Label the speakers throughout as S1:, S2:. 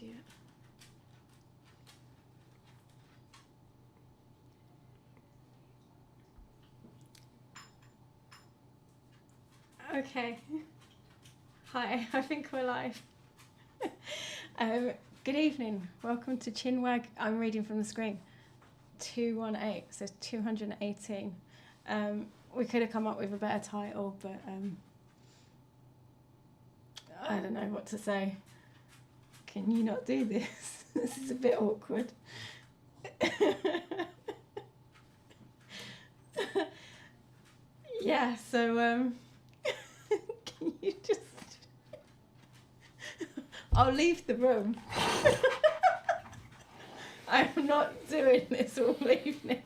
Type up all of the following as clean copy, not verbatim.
S1: idiot. Okay. Hi, I think we're live. Good evening. Welcome to Chinwag. I'm reading from the screen. 218, so 218. We could have come up with a better title, but I don't know what to say. Can you not do this? This is a bit awkward. Yeah, so can you just... I'll leave the room. I'm not doing this all evening.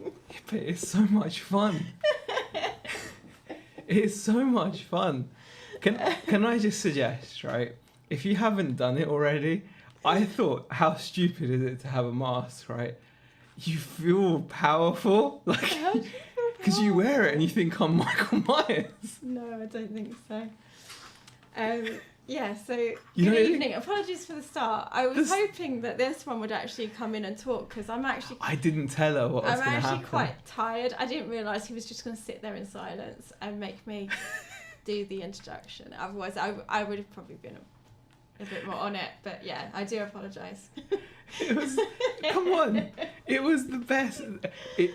S2: But it's so much fun. It's so much fun. Can I just suggest, right? If you haven't done it already, I thought, how stupid is it to have a mask, right? You feel powerful, like,
S1: How do you feel
S2: because you wear it and you think I'm Michael Myers.
S1: No, I don't think so. Yeah, so
S2: You
S1: good
S2: know-
S1: evening. Apologies for the start. I was hoping that this one would actually come in and talk because
S2: I didn't tell her what was
S1: I'm
S2: going to
S1: actually
S2: happen.
S1: quite tired. I didn't realise he was just going to sit there in silence and make me do the introduction. Otherwise, I would have probably been a bit more on it. But yeah, I do apologise.
S2: It was, come on, it was the best.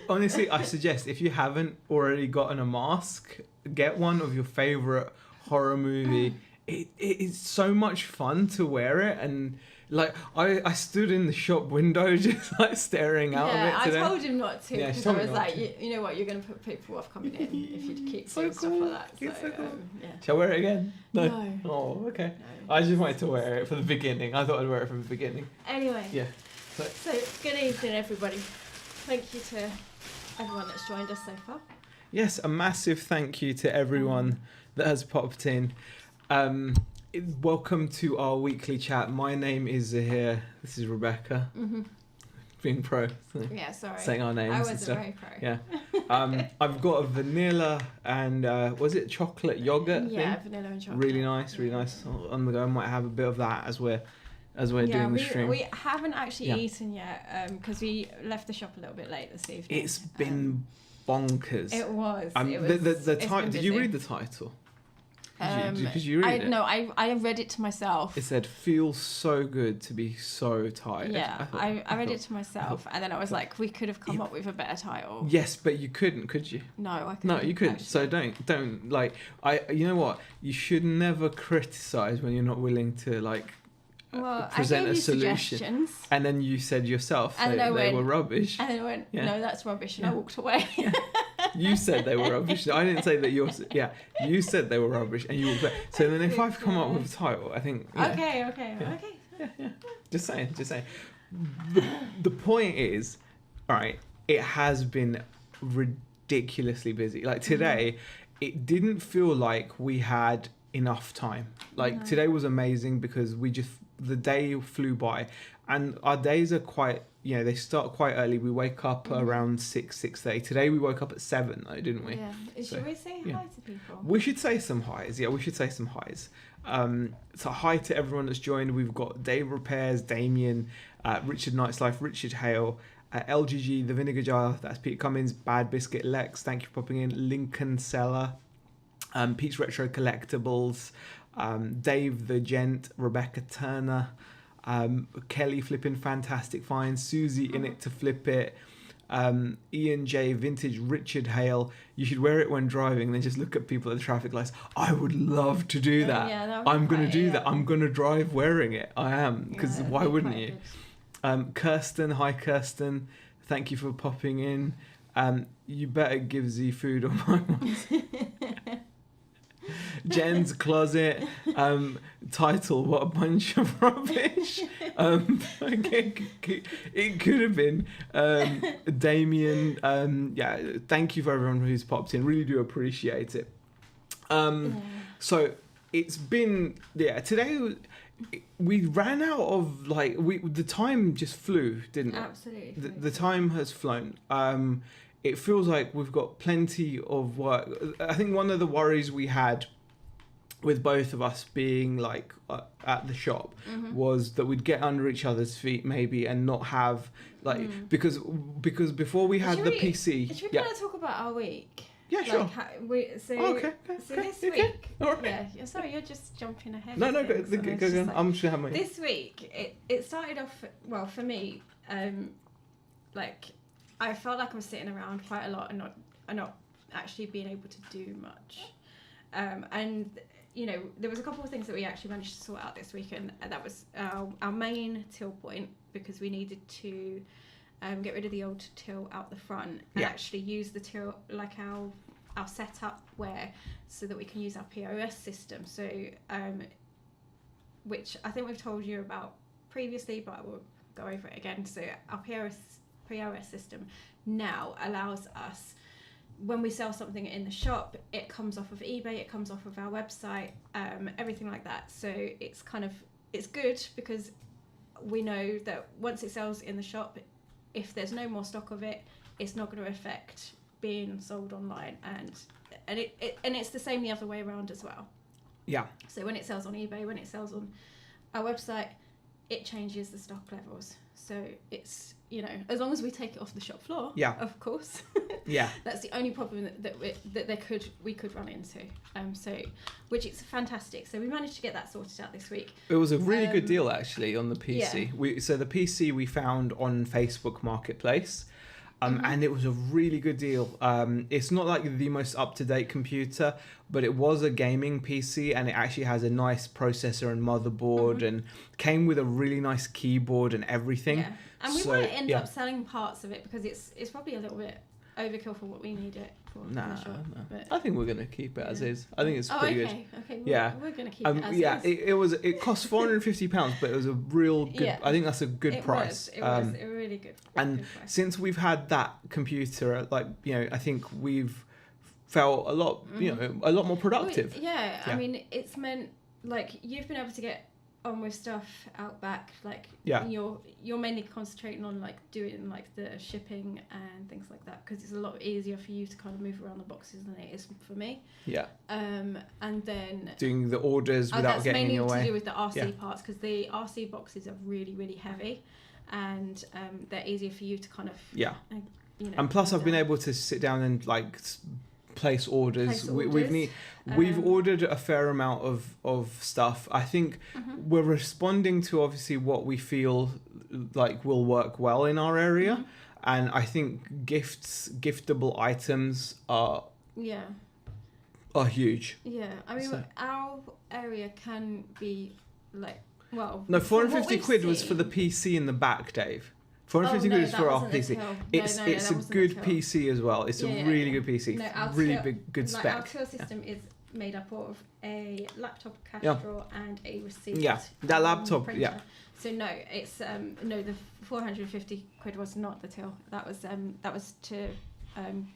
S2: Honestly, I suggest if you haven't already gotten a mask, get one of your favourite horror movie. It is so much fun to wear it, and like I stood in the shop window just like staring out of it today.
S1: I told him not to
S2: Yeah,
S1: because
S2: she
S1: I
S2: told me
S1: was
S2: not
S1: like,
S2: to.
S1: you know what, you're going to put people off coming in if you keep
S2: So
S1: doing stuff
S2: cool.
S1: like that.
S2: It's so cool.
S1: Yeah.
S2: Shall I wear it again?
S1: No.
S2: Oh, okay.
S1: No.
S2: I just wanted to wear it for the beginning. I thought I'd wear it from the beginning.
S1: Anyway.
S2: Yeah.
S1: So good evening, everybody. Thank you to everyone that's joined us so far.
S2: Yes, a massive thank you to everyone that has popped in. Welcome to our weekly chat. My name is Zahir. This is Rebecca.
S1: Mm-hmm.
S2: Being pro.
S1: Yeah, sorry.
S2: Saying our names
S1: I
S2: and
S1: wasn't
S2: stuff.
S1: very pro.
S2: Yeah. I've got a vanilla and was it chocolate yogurt
S1: Yeah,
S2: thing?
S1: vanilla and chocolate.
S2: Really nice, really nice. On the go. I might have a bit of that as we're doing the stream.
S1: We haven't actually eaten yet because we left the shop a little bit late this evening.
S2: It's been bonkers.
S1: It was.
S2: The
S1: it's
S2: title.
S1: been
S2: Did you
S1: busy.
S2: read the title? Did you read it?
S1: No, I read it to myself.
S2: It said, "Feels so good to be so tired."
S1: Yeah, I read it to myself, and then I was like, we could have come up with a better title.
S2: Yes, but you couldn't, could you?
S1: No, I couldn't.
S2: No, you couldn't.
S1: Actually.
S2: So don't like. You know what? You should never criticize when you're not willing to like present
S1: I gave
S2: a
S1: you
S2: solution.
S1: Suggestions,
S2: And then you said yourself
S1: And
S2: that
S1: I
S2: they
S1: went-
S2: were rubbish.
S1: and then I went,
S2: Yeah.
S1: no, that's rubbish, and I walked away.
S2: You said they were rubbish. I didn't say that yours. Yeah, you said they were rubbish, and you walked away. So then, if I've come up with a title, I think.
S1: Okay.
S2: Yeah. Just saying. The point is, all right. It has been ridiculously busy. Like today, it didn't feel like we had enough time. Like
S1: No.
S2: today was amazing because the day flew by, and our days are quite. They start quite early. We wake up around 6:30. Today we woke up at 7 though, didn't we?
S1: Yeah. Should we say
S2: yeah.
S1: hi to people?
S2: We should say some highs. Yeah, we should say some highs. So hi to everyone that's joined. We've got Dave Repairs, Damien, Richard Nightslife, Richard Hale, LGG, The Vinegar Jar, that's Pete Cummins, Bad Biscuit, Lex, thank you for popping in, Lincoln Seller, Pete's Retro Collectibles, Dave the Gent, Rebecca Turner, Kelly flipping fantastic finds, Susie in it to flip it, Ian J Vintage, Richard Hale. You should wear it when driving, then just look at people at the traffic lights. I would love to do that.
S1: Yeah, that would be
S2: I'm gonna
S1: quite-
S2: do
S1: yeah.
S2: that. I'm gonna drive wearing it. I am, because
S1: Yeah,
S2: why
S1: that'd be
S2: wouldn't
S1: quite
S2: you?
S1: good.
S2: Kirsten, hi Kirsten, thank you for popping in. You better give Z food on my ones. Jen's Closet, title, what a bunch of rubbish. It could have been Damien. Thank you for everyone who's popped in, really do appreciate it. So it's been, today we ran out of the time just flew, didn't it?
S1: Absolutely.
S2: The time has flown. It feels like we've got plenty of work. I think one of the worries we had with both of us being like at the shop was that we'd get under each other's feet maybe and not have like because before we had the PC.
S1: Should we kind of talk about our week?
S2: Yeah, sure.
S1: Okay. So this week,
S2: all right.
S1: yeah. Sorry, you're just jumping ahead.
S2: No,
S1: go.
S2: Like, I'm just gonna have my.
S1: This week, it started off well for me. Like I felt like I was sitting around quite a lot and not actually being able to do much. And you know, there was a couple of things that we actually managed to sort out this week, and that was our main till point, because we needed to get rid of the old till out the front and actually use the till like our setup so that we can use our POS system. So which I think we've told you about previously, but I will go over it again. So our POS system now allows us, when we sell something in the shop, it comes off of eBay, it comes off of our website, everything like that. So it's good because we know that once it sells in the shop, if there's no more stock of it, it's not going to affect being sold online, and it's the same the other way around as well.
S2: Yeah.
S1: So when it sells on eBay, when it sells on our website, it changes the stock levels. So it's, you know, as long as we take it off the shop floor, of course. Yeah. That's the only problem that we could run into. So which is fantastic. So we managed to get that sorted out this week.
S2: It was a really good deal actually on the PC. Yeah. So the PC we found on Facebook Marketplace. And it was a really good deal. It's not like the most up-to-date computer, but it was a gaming PC, and it actually has a nice processor and motherboard, and came with a really nice keyboard and everything.
S1: Yeah, and we might end up selling parts of it because it's probably a little bit overkill for what we need it for.
S2: No. I think we're gonna keep it as is. I think it's pretty good.
S1: Okay. We're gonna keep it as
S2: is. It cost £450, but it was a real good. Yeah. I think that's a good price.
S1: It was a really good.
S2: And
S1: good price.
S2: Since we've had that computer, like, you know, I think we've felt a lot, you know, a lot more productive.
S1: Well, I mean, it's meant like you've been able to get on with stuff out back, like you're mainly concentrating on like doing like the shipping and things like that, because it's a lot easier for you to kind of move around the boxes than it is for me. And then
S2: doing the orders without getting in your way.
S1: That's mainly to do with the RC parts, because the RC boxes are really, really heavy, and they're easier for you to kind of you know,
S2: and plus I've been able to sit down and like place orders. We've ordered a fair amount of stuff. I think we're responding to obviously what we feel like will work well in our area, and I think giftable items are huge.
S1: I mean, our area can be like, well,
S2: no, 450 quid was for the PC in the back, Dave. 450 quid is for our PC. It's a good PC as well. It's a really good PC. Really big, good spec.
S1: Our till system is made up of a laptop, cash drawer, and a receipt.
S2: Yeah, that laptop.
S1: Printer.
S2: Yeah.
S1: So no, it's the 450 quid was not the till. That was to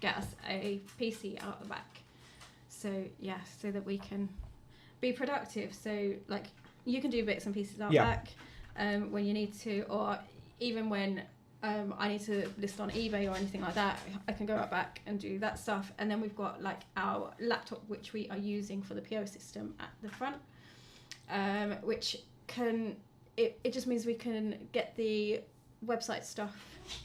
S1: get us a PC out the back. So so that we can be productive. So like you can do bits and pieces out back when you need to, or even when I need to list on eBay or anything like that, I can go out back and do that stuff. And then we've got like our laptop, which we are using for the PO system at the front, which it just means we can get the website stuff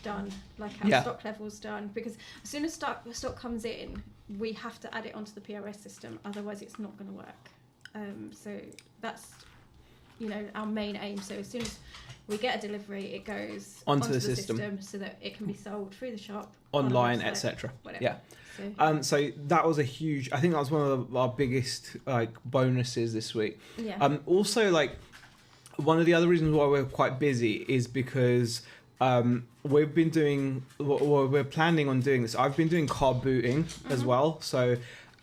S1: done, like our stock levels done, because as soon as stock comes in, we have to add it onto the POS system, otherwise it's not going to work. So that's, you know, our main aim. So as soon as we get a delivery, it goes onto the system so that it can be sold through the shop,
S2: online, etc. Yeah. So that was a huge. I think that was one of our biggest like bonuses this week. Yeah. Also, like one of the other reasons why we're quite busy is because we've been doing. We're planning on doing this. I've been doing car booting as well. So.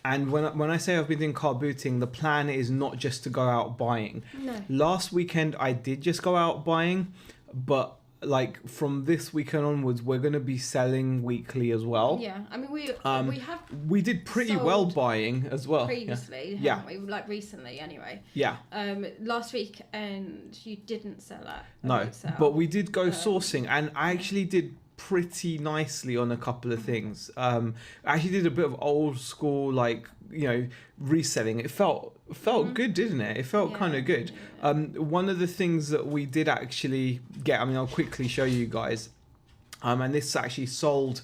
S2: And when I say I've been doing car booting, the plan is not just to go out buying. No. Last weekend I did just go out buying, but like from this weekend onwards, we're going to be selling weekly as well. Yeah, I mean we did pretty well buying as well
S1: previously. Haven't we? Like recently anyway. Yeah. Last week and you didn't sell that.
S2: No, but we did go sourcing, and I actually did pretty nicely on a couple of things. I actually did a bit of old school, like, you know, reselling. It felt good, didn't it? It felt kind of good. One of the things that we did actually get, I mean, I'll quickly show you guys. And this actually sold.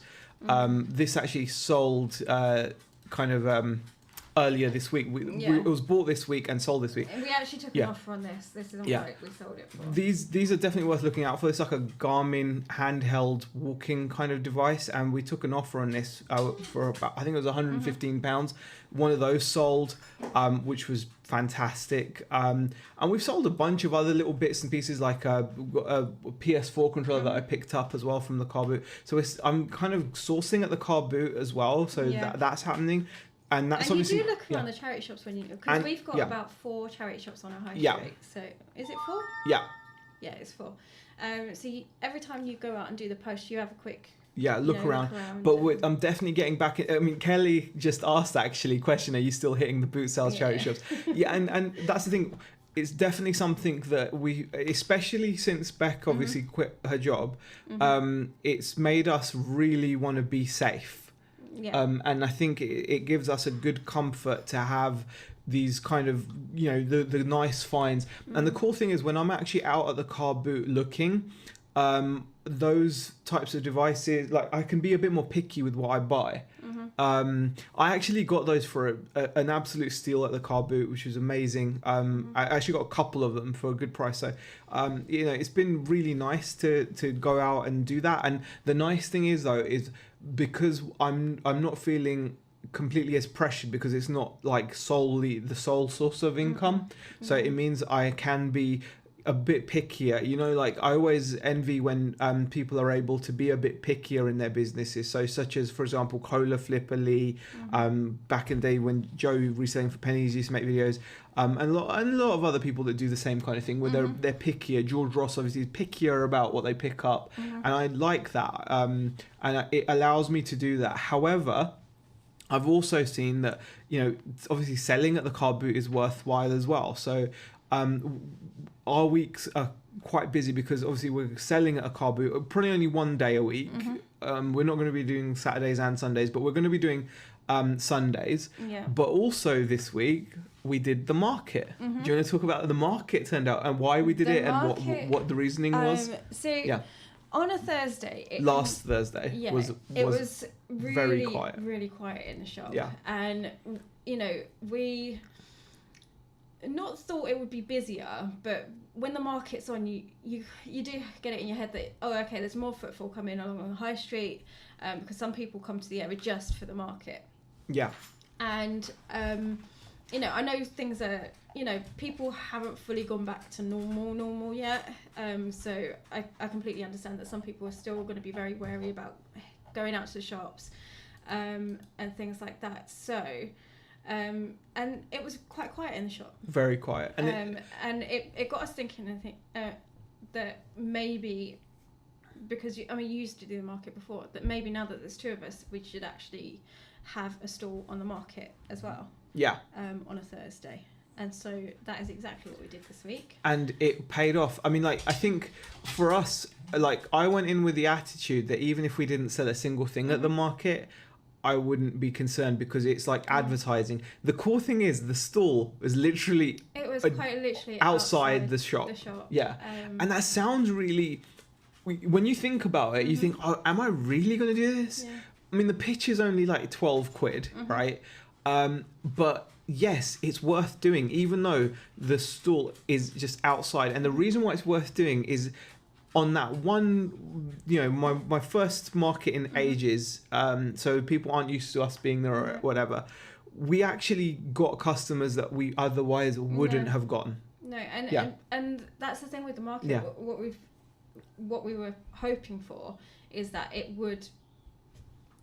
S2: Earlier this week. It was bought this week and sold this week.
S1: And we actually took an offer on this. This isn't what we sold it for.
S2: These are definitely worth looking out for. It's like a Garmin handheld walking kind of device, and we took an offer on this for about, I think it was £115. One of those sold, which was fantastic. And we've sold a bunch of other little bits and pieces, like a PS4 controller that I picked up as well from the car boot. So I'm kind of sourcing at the car boot as well. So that's happening. And that's obviously.
S1: You do look around the charity shops when you, because we've got about 4 charity shops on our high street. So is it 4?
S2: Yeah.
S1: Yeah, it's 4. So every time you go out and do the post, you have a quick.
S2: Look around. But I'm definitely getting back. I mean, Kelly just asked actually question: are you still hitting the boot sales charity shops? And that's the thing. It's definitely something that we, especially since Beck obviously quit her job, it's made us really want to be safe. And I think it gives us a good comfort to have these kind of, you know, the nice finds. And the cool thing is when I'm actually out at the car boot looking, those types of devices, like I can be a bit more picky with what I buy. I actually got those for an absolute steal at the car boot, which was amazing. I actually got a couple of them for a good price. So, you know, it's been really nice to go out and do that. And the nice thing is though, is because I'm not feeling completely as pressured, because it's not like solely the sole source of income. So it means I can be a bit pickier, you know, like I always envy when people are able to be a bit pickier in their businesses. So such as, for example, Cola Flipper Lee, back in the day when Joe reselling for pennies used to make videos, and a lot of other people that do the same kind of thing where they're pickier. George Ross obviously is pickier about what they pick up, and I like that, and it allows me to do that. However, I've also seen that, you know, obviously selling at the car boot is worthwhile as well. So our weeks are quite busy because obviously we're selling at a car boot probably only one day a week. We're not going to be doing Saturdays and Sundays, but we're going to be doing Sundays. But also this week we did the market. Do you want to talk about the market turned out and why we did it and what the reasoning was?
S1: On a Thursday,
S2: last Thursday, it was really, very quiet.
S1: Really quiet in the shop. And you know, we not thought it would be busier, but when the market's on, you do get it in your head that, oh, okay, there's more footfall coming along the high street, because some people come to the area just for the market. And you know, I know things are, you know, people haven't fully gone back to normal yet. So I completely understand that some people are still going to be very wary about going out to the shops, and things like that. So, and it was quite quiet in the shop. Very quiet. And it got us thinking, I think, that maybe, because you used to do the market before, that maybe now that there's 2 of us, we should actually have a stall on the market as well. On a Thursday. And so that is exactly what we did this week. And
S2: it paid off. I mean, like, I think for us, like, I went in with the attitude that even if we didn't sell a single thing at the market, I wouldn't be concerned because it's like advertising. The cool thing is the stall was literally...
S1: It was quite literally
S2: outside the shop. And that sounds really... When you think about it, you think, oh, am I really going to do this? I mean, the pitch is only like 12 quid, right? But yes, it's worth doing, even though the stall is just outside. And the reason why it's worth doing is on that one, you know, my first market in ages, so people aren't used to us being there or whatever, we actually got customers that we otherwise wouldn't have gotten.
S1: And that's the thing with the market. What we were hoping for is that it would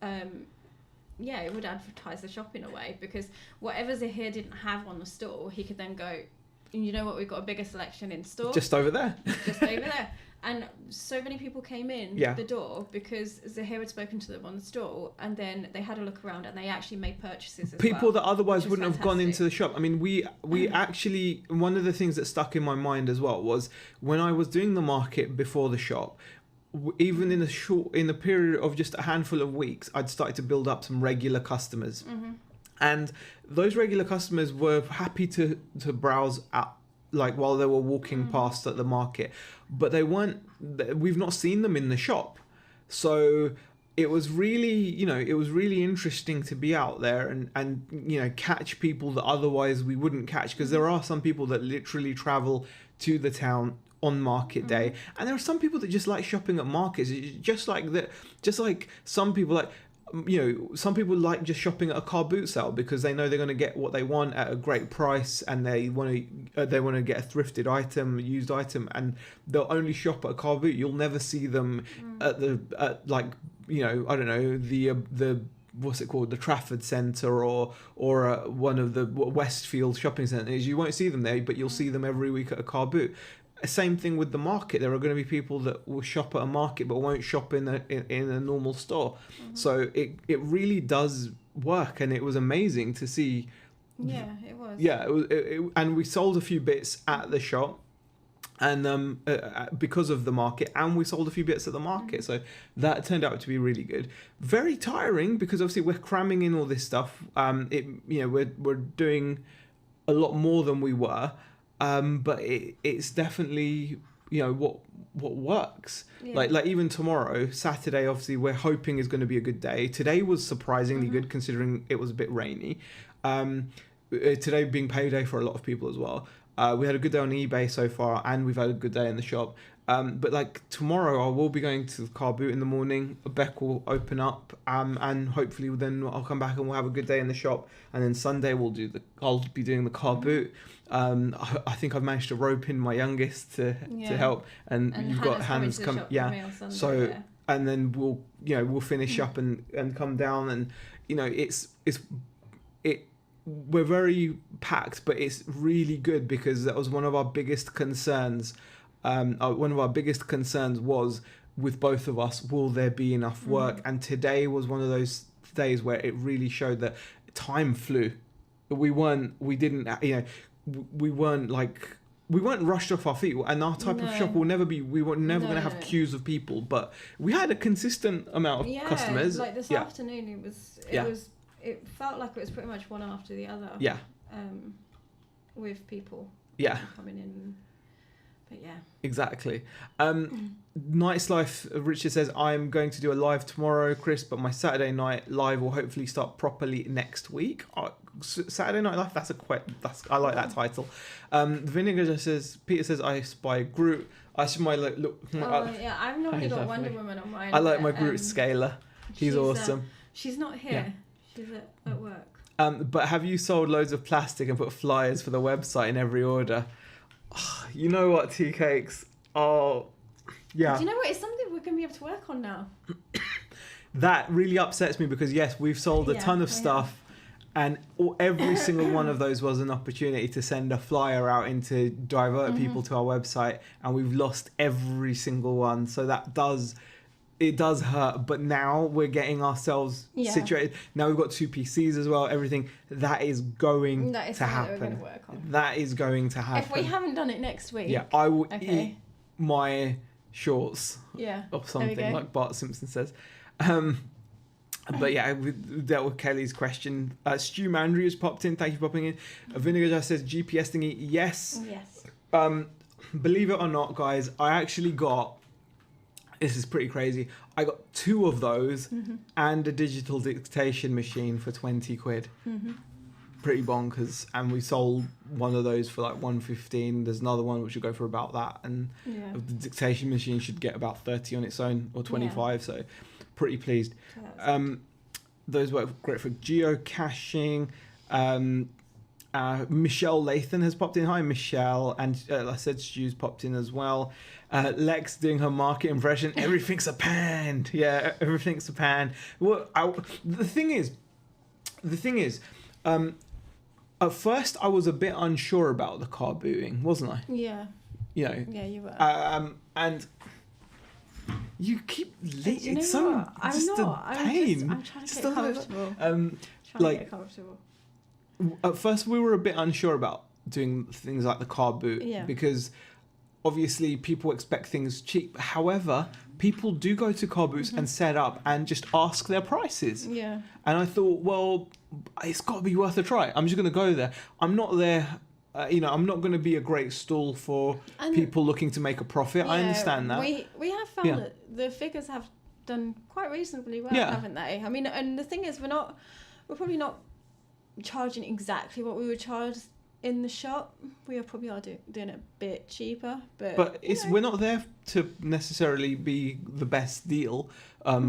S1: it would advertise the shop in a way, because whatever Zahir didn't have on the store, he could then go, you know what, we've got a bigger selection in store.
S2: Just over there.
S1: And so many people came in the door because Zahir had spoken to them on the store, and then they had a look around and they actually made purchases as
S2: people that otherwise wouldn't have gone into the shop. I mean, we actually, one of the things that stuck in my mind as well was when I was doing the market before the shop, even in a period of just a handful of weeks, I'd started to build up some regular customers. And those regular customers were happy to browse at, like, while they were walking past at the market, but we've not seen them in the shop. So it was really interesting to be out there and catch people that otherwise we wouldn't catch, because there are some people that literally travel to the town on market day, and there are some people that just like shopping at markets, just like some people some people like just shopping at a car boot sale because they know they're going to get what they want at a great price, and they want to get a thrifted item, a used item, and they'll only shop at a car boot. You'll never see them at I don't know, the what's it called, the Trafford Centre or one of the Westfield shopping centres. You won't see them there, but you'll see them every week at a car boot. Same thing with the market. There are going to be people that will shop at a market but won't shop in a normal store. So it really does work, and it was amazing to see.
S1: Yeah, it was.
S2: Yeah, and we sold a few bits at the shop, and because of the market, and we sold a few bits at the market. So that turned out to be really good. Very tiring because obviously we're cramming in all this stuff. We're doing a lot more than we were. But it's definitely what works. Like even tomorrow, Saturday, obviously we're hoping is going to be a good day. Today was surprisingly good considering it was a bit rainy. Today being payday for a lot of people as well. We had a good day on eBay so far, and we've had a good day in the shop. But like tomorrow, I will be going to the car boot in the morning. Beck will open up, and hopefully then I'll come back and we'll have a good day in the shop. And then Sunday I'll be doing the car boot. I think I've managed to rope in my youngest to help, and you've got Hannah's come. Yeah, so and then we'll finish up and come down, and we're very packed, but it's really good because that was one of our biggest concerns. One of our biggest concerns was with both of us, will there be enough work? And today was one of those days where it really showed that time flew. We weren't rushed off our feet, and our type of shop we were never going to have queues of people, but we had a consistent amount of customers.
S1: Like this afternoon, it felt like it was pretty much one after the other.
S2: Yeah.
S1: With people.
S2: Yeah.
S1: Coming in. But yeah. Exactly.
S2: Night's Life, Richard says, I'm going to do a live tomorrow, Chris, but my Saturday night live will hopefully start properly next week. Saturday Night Live, I like that title. Vinegar just says, Peter says, I spy Groot. I should look.
S1: I've normally got Wonder Woman on mine.
S2: I like my Groot scaler. He's awesome.
S1: She's not here. Yeah. She's at work.
S2: But have you sold loads of plastic and put flyers for the website in every order? Oh, you know what, tea cakes? Oh, yeah.
S1: Do you know what? It's something we're going to be able to work on now.
S2: That really upsets me because, yes, we've sold a ton of stuff, and every single one of those was an opportunity to send a flyer out and to divert people to our website, and we've lost every single one. So it does hurt, but now we're getting ourselves situated. Now we've got 2 PCs as well, everything. That is going to happen. We're going to work on. That is going to happen.
S1: If we haven't done it next week.
S2: Yeah, I will eat my shorts.
S1: Yeah.
S2: Or something, like Bart Simpson says. But yeah, we dealt with Kelly's question. Stu Mandry has popped in. Thank you for popping in. Vinegar just says, GPS thingy. Yes.
S1: Yes.
S2: Believe it or not, guys, I actually got... This is pretty crazy. I got 2 of those and a digital dictation machine for 20 quid. Pretty bonkers. And we sold one of those for like 115. There's another one which will go for about that. And the dictation machine should get about 30 on its own, or 25. So pretty pleased. Those work great for geocaching. Michelle Lathan has popped in. Hi, Michelle. And I said Stu's popped in as well. Lex doing her market impression. Everything's a pan. Yeah, everything's a pan. Well, the thing is, at first I was a bit unsure about the car booting, wasn't I?
S1: Yeah.
S2: You know.
S1: Yeah, you were.
S2: And you keep
S1: it's so just a pain. I'm trying to get comfortable. To get comfortable.
S2: At first we were a bit unsure about doing things like the car boot because obviously people expect things cheap. However, people do go to car booths and set up and just ask their prices.
S1: Yeah.
S2: And I thought, well, it's got to be worth a try. I'm just going to go there. I'm not there. I'm not going to be a great stall for people looking to make a profit. I understand that.
S1: We have found that the figures have done quite reasonably well, haven't they? I mean, and the thing is, we're probably not charging exactly what we would charge in the shop. We probably are doing it a bit cheaper, but
S2: we're not there to necessarily be the best deal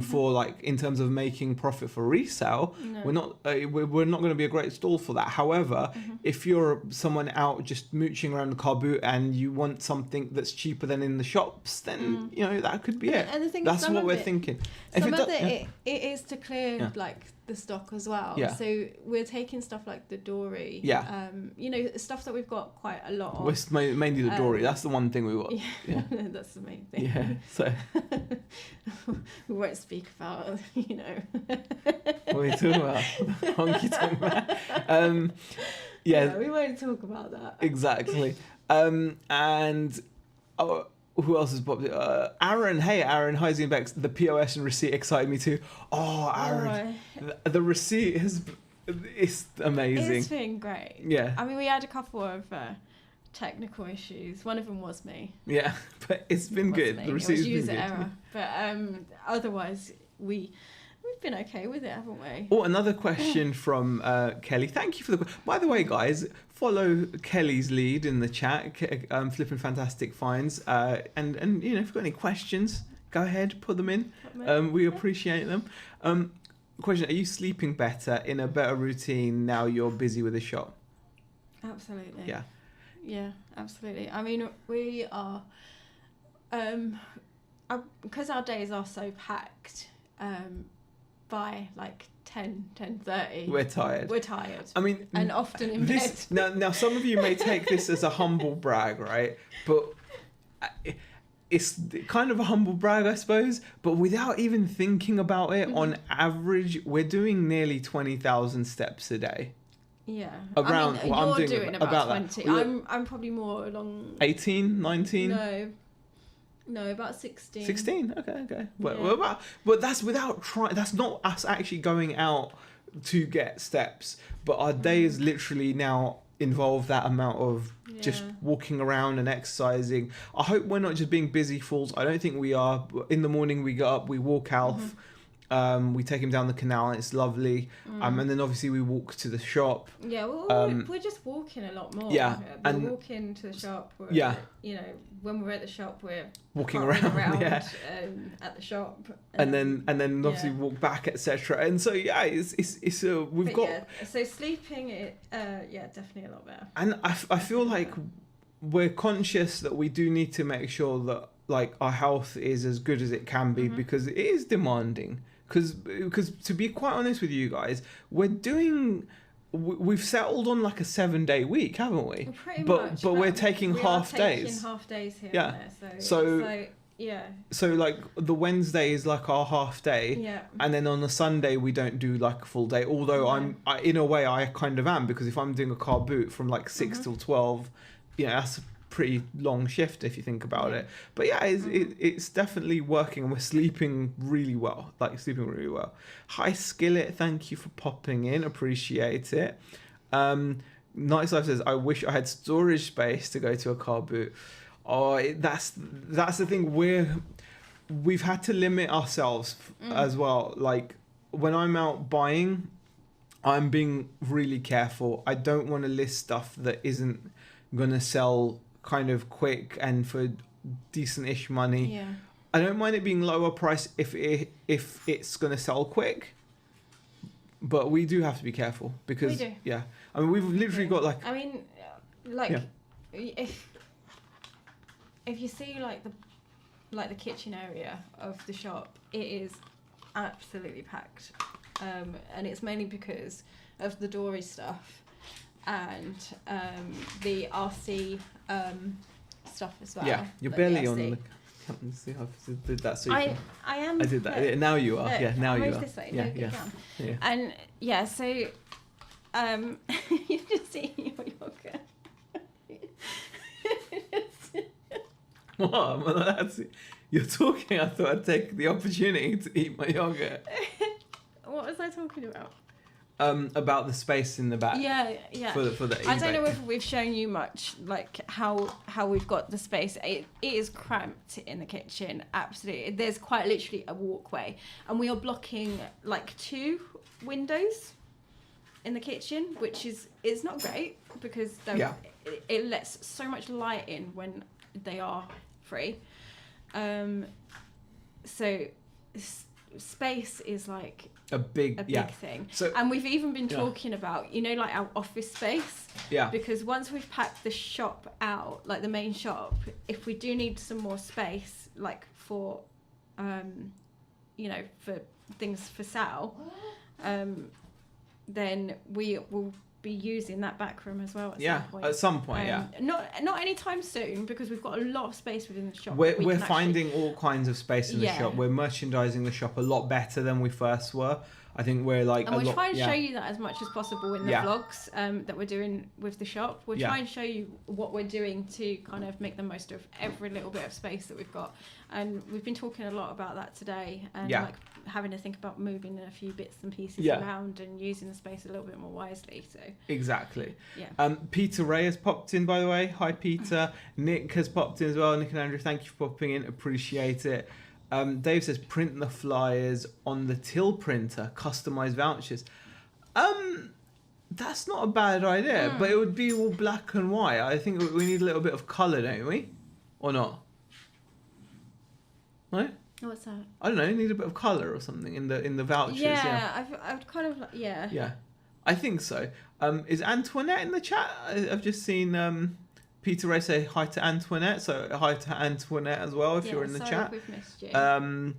S2: for like in terms of making profit for resale. No. We're not going to be a great stall for that. However, if you're someone out just mooching around the car boot and you want something that's cheaper than in the shops, then that could be it.
S1: And the thing
S2: that's what we're thinking.
S1: Some of it is to clear like the stock as well. Yeah. So we're taking stuff like the dory. Yeah. Stuff that we've got quite a lot of.
S2: Mainly the dory. That's the one thing we want.
S1: Yeah. That's the main thing.
S2: Yeah. So
S1: we won't speak about,
S2: What are you talking about? Honky tonk man. Yeah.
S1: We won't talk about that.
S2: Exactly. Who else is popped? Aaron. Hey, Aaron. Hi, Bex. The POS and receipt excited me too. Oh, Aaron. The receipt it's amazing.
S1: It's been great.
S2: Yeah.
S1: I mean, we had a couple of technical issues. One of them was me.
S2: Yeah, but it's been good. The receipt's been good.
S1: Error. But otherwise, we've been okay with it, haven't we?
S2: Oh, another question from Kelly. Thank you for the. By the way, guys, follow Kelly's lead in the chat. Flipping fantastic finds. And if you've got any questions, go ahead, put them in. We appreciate them. Question: are you sleeping better, in a better routine now you're busy with the shop?
S1: Absolutely.
S2: Yeah.
S1: Yeah, absolutely. I mean, we are, because our days are so packed, by like 10:30.
S2: We're tired. I mean,
S1: and often in bed.
S2: Now, some of you may take this as a humble brag, right? But it's kind of a humble brag, I suppose. But without even thinking about it, on average, we're doing nearly 20,000 steps a day.
S1: Yeah.
S2: Around
S1: I mean,
S2: what I'm doing
S1: about 20. I'm probably more along
S2: 18, 19?
S1: No, about 16.
S2: 16? Okay. But that's without trying. That's not us actually going out to get steps. But our days literally now involve that amount of just walking around and exercising. I hope we're not just being busy fools. I don't think we are. In the morning we get up, we walk out. We take him down the canal and it's lovely. And then obviously we walk to the shop.
S1: Yeah, we're just walking a lot more.
S2: Yeah.
S1: We're walking to the shop. When we're at the shop, we're
S2: walking around
S1: at the shop.
S2: And then obviously walk back, etc. And so we've got.
S1: Yeah, so sleeping, definitely a lot better.
S2: And I feel like we're conscious that we do need to make sure that like our health is as good as it can be because it is demanding. Because to be quite honest with you guys, we've settled on like a 7-day week, haven't we?
S1: Well, pretty
S2: much. But we're taking half days.
S1: Taking half days here
S2: and
S1: there.
S2: So like the Wednesday is like our half day.
S1: Yeah.
S2: And then on the Sunday we don't do like a full day. Although in a way I kind of am, because if I'm doing a car boot from like 6 till 12, that's a pretty long shift if you think about it. But it's definitely working, and we're sleeping really well. Hi Skillet, thank you for popping in, appreciate it. Nice Life says, I wish I had storage space to go to a car boot. That's the thing, we've had to limit ourselves as well. Like when I'm out buying, I'm being really careful. I don't want to list stuff that isn't gonna sell kind of quick and for decent-ish money.
S1: Yeah.
S2: I don't mind it being lower price if it's gonna sell quick, but we do have to be careful because
S1: we do.
S2: Yeah, I mean we've literally got like.
S1: I mean, if you see like the kitchen area of the shop, it is absolutely packed, and it's mainly because of the dory stuff and the RC stuff as well.
S2: Yeah, you're barely on the. See how I did that. So
S1: I am.
S2: I did that. Yeah, now you are. Yeah, now you are.
S1: This way.
S2: Yeah.
S1: And so you just see your yogurt.
S2: What? Well, you're talking. I thought I'd take the opportunity to eat my yogurt.
S1: What was I talking about?
S2: About the space in the back.
S1: Yeah.
S2: For the
S1: I don't know if we've shown you much, like how we've got the space. It is cramped in the kitchen. Absolutely. There's quite literally a walkway, and we are blocking like 2 windows in the kitchen, which is not great because it lets so much light in when they are free. So space is like a big thing. So, and we've even been talking about, like our office space. Yeah. Because once we've packed the shop out, like the main shop, if we do need some more space, like for, for things for sale, then we will be using that back room as well at some point. Not anytime soon, because we've got a lot of space within the shop.
S2: We're finding all kinds of space in the shop. We're merchandising the shop a lot better than we first were. I think we're like,
S1: and we'll try and show you that as much as possible in the vlogs that we're doing with the shop. We'll try and show you what we're doing to kind of make the most of every little bit of space that we've got. And we've been talking a lot about that today, and like having to think about moving a few bits and pieces around and using the space a little bit more wisely. So
S2: exactly. Peter Ray has popped in, by the way. Hi, Peter. Nick has popped in as well. Nick and Andrew, thank you for popping in. Appreciate it. Dave says print the flyers on the till printer, customize vouchers. That's not a bad idea, but it would be all black and white. I think we need a little bit of colour, don't we? Or not? No?
S1: What's that?
S2: I don't know. You need a bit of colour or something in the vouchers.
S1: Yeah, I've kind of
S2: Yeah, I think so. Is Antoinette in the chat? I've just seen Peter Ray say hi to Antoinette, so hi to Antoinette as well if you're in the chat.
S1: We've missed you.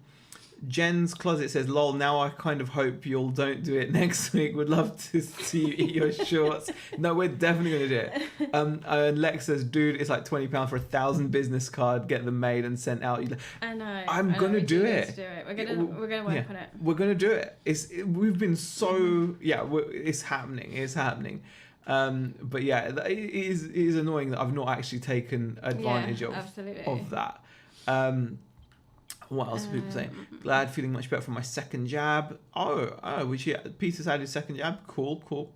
S2: Jen's Closet says, lol, now I kind of hope you'll don't do it next week. Would love to see you eat your shorts. No, we're definitely going to do it. And Lex says, dude, it's like £20 for 1,000 business card, get them made and sent out.
S1: I know.
S2: I'm going to do it.
S1: We're going to work on it.
S2: We're going to do it. We've been so, it's happening. It's happening. But it is annoying that I've not actually taken advantage of that. What else are people saying? Glad, feeling much better from my second jab. Peter's had his second jab. Cool.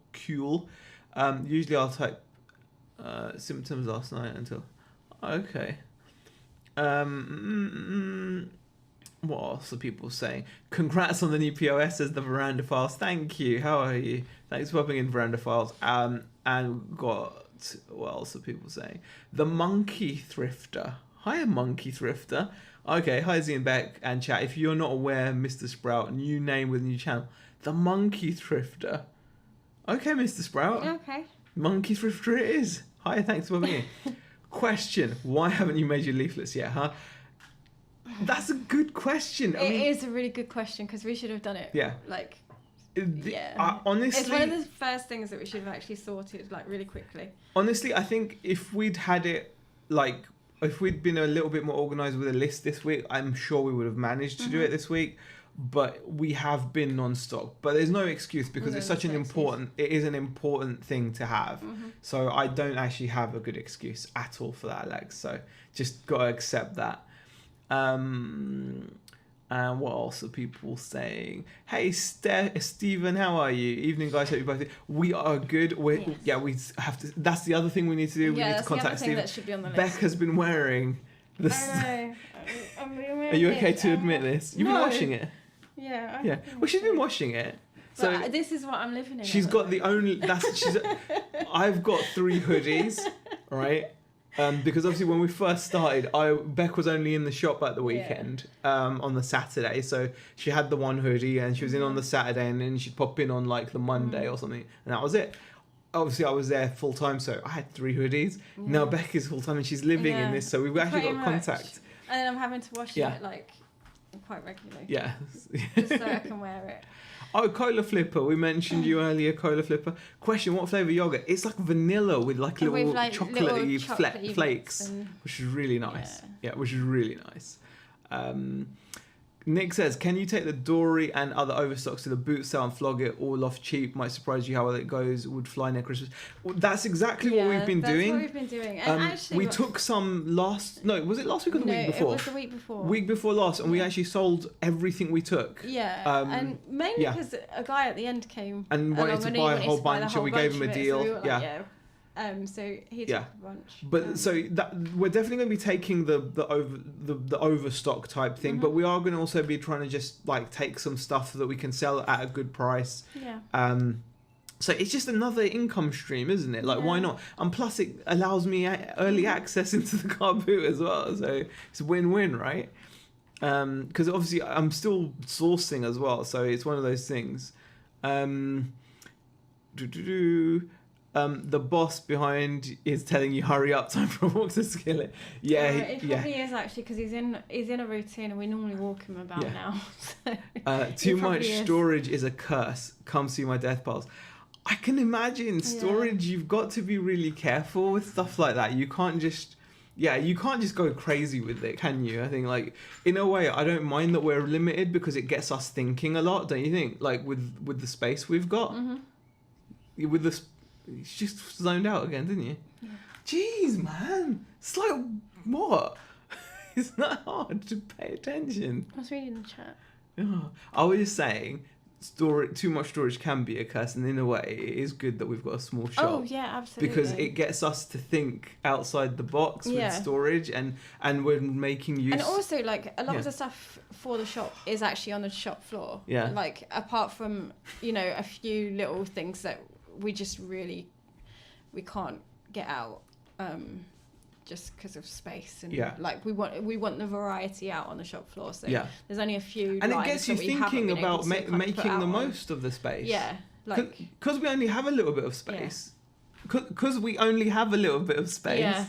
S2: Usually I'll type symptoms last night until. Okay. What else are people saying? Congrats on the new POS, says the Veranda Files. Thank you. How are you? Thanks for popping in, Veranda Files. And got, what else are people saying? The Monkey Thrifter. Hi, Monkey Thrifter. Okay, hi Z and Beck and chat. If you're not aware, Mr. Sprout, new name with new channel. The Monkey Thrifter. Okay, Mr. Sprout.
S1: Okay.
S2: Monkey Thrifter it is. Hi, thanks for popping in. Question, why haven't you made your leaflets yet, huh? That's a good question.
S1: It is a really good question, because we should have done it.
S2: Yeah. Honestly,
S1: it's one of the first things that we should have actually sorted really quickly.
S2: Honestly, I think if we'd had it if we'd been a little bit more organised with a list this week, I'm sure we would have managed to do it this week. But we have been non-stop. But there's no excuse, because it's such it is an important thing to have. So I don't actually have a good excuse at all for that, Alex. So just got to accept that. And what else are people saying? Hey, Stephen, how are you? Evening, guys. Hope you both. We are good. We have to. That's the other thing we need to do. We need to contact Stephen.
S1: That should be on the list.
S2: Beck has been wearing this.
S1: I know.
S2: Are you okay to admit this? You've been washing it.
S1: Yeah.
S2: Yeah. Well, she's been washing it. So
S1: but this is what I'm living in.
S2: She's got the only. I've got 3 hoodies, right? Because obviously when we first started, Beck was only in the shop at the weekend on the Saturday, so she had the one hoodie and she was in on the Saturday, and then she'd pop in on the Monday or something, and that was it. Obviously I was there full time, so I had 3 hoodies. Now Beck is full time and she's living in this, so we've actually got contact.
S1: And then I'm having to wash it quite regularly.
S2: Yeah.
S1: Just so I can wear it.
S2: Oh, Cola Flipper. We mentioned you earlier, Cola Flipper. Question, what flavour yogurt? It's like vanilla with little chocolatey flakes, which is really nice. Yeah, which is really nice. Nick says, can you take the dory and other overstocks to the boot sale and flog it all off cheap? Might surprise you how well it goes. Would fly near Christmas. Well, that's exactly what we've been doing.
S1: That's what we've been doing. And actually,
S2: we took some last... No, was it last week or the week before?
S1: No, it was the week before.
S2: Week before last, and we actually sold everything we took.
S1: Yeah, and mainly because a guy at the end came
S2: and wanted to buy a whole bunch, and we gave him a deal.
S1: So we were like, so he took a bunch.
S2: But so that we're definitely going to be taking the overstock type thing, but we are going to also be trying to just like take some stuff that we can sell at a good price.
S1: Yeah.
S2: So it's just another income stream, isn't it? Like, why not? And plus, it allows me early access into the car boot as well. So it's a win-win, right? Because obviously I'm still sourcing as well, so it's one of those things. The boss behind is telling you hurry up, time for a walk to Skillet. Yeah,
S1: it probably is actually because he's in a routine and we normally walk him about now. So
S2: too much storage is a curse. Come see my death piles. I can imagine storage. You've got to be really careful with stuff like that. You can't just go crazy with it, can you? I think, like, in a way, I don't mind that we're limited because it gets us thinking a lot, don't you think? Like with the space we've got, with the. You just zoned out again, didn't you?
S1: Yeah.
S2: Jeez, man. It's like, what? It's not hard to pay attention.
S1: I was reading the chat.
S2: Oh, I was just saying, too much storage can be a curse, and in a way, it is good that we've got a small shop.
S1: Oh, yeah, absolutely.
S2: Because it gets us to think outside the box with storage, and we're making use...
S1: And also, like, a lot of the stuff for the shop is actually on the shop floor.
S2: Yeah.
S1: Like, apart from, a few little things that we just really can't get out just because of space and like we want the variety out on the shop floor, so there's only a few
S2: and it gets you thinking about making the most of the space, like because we only have a little bit of space because we only have a little bit of space,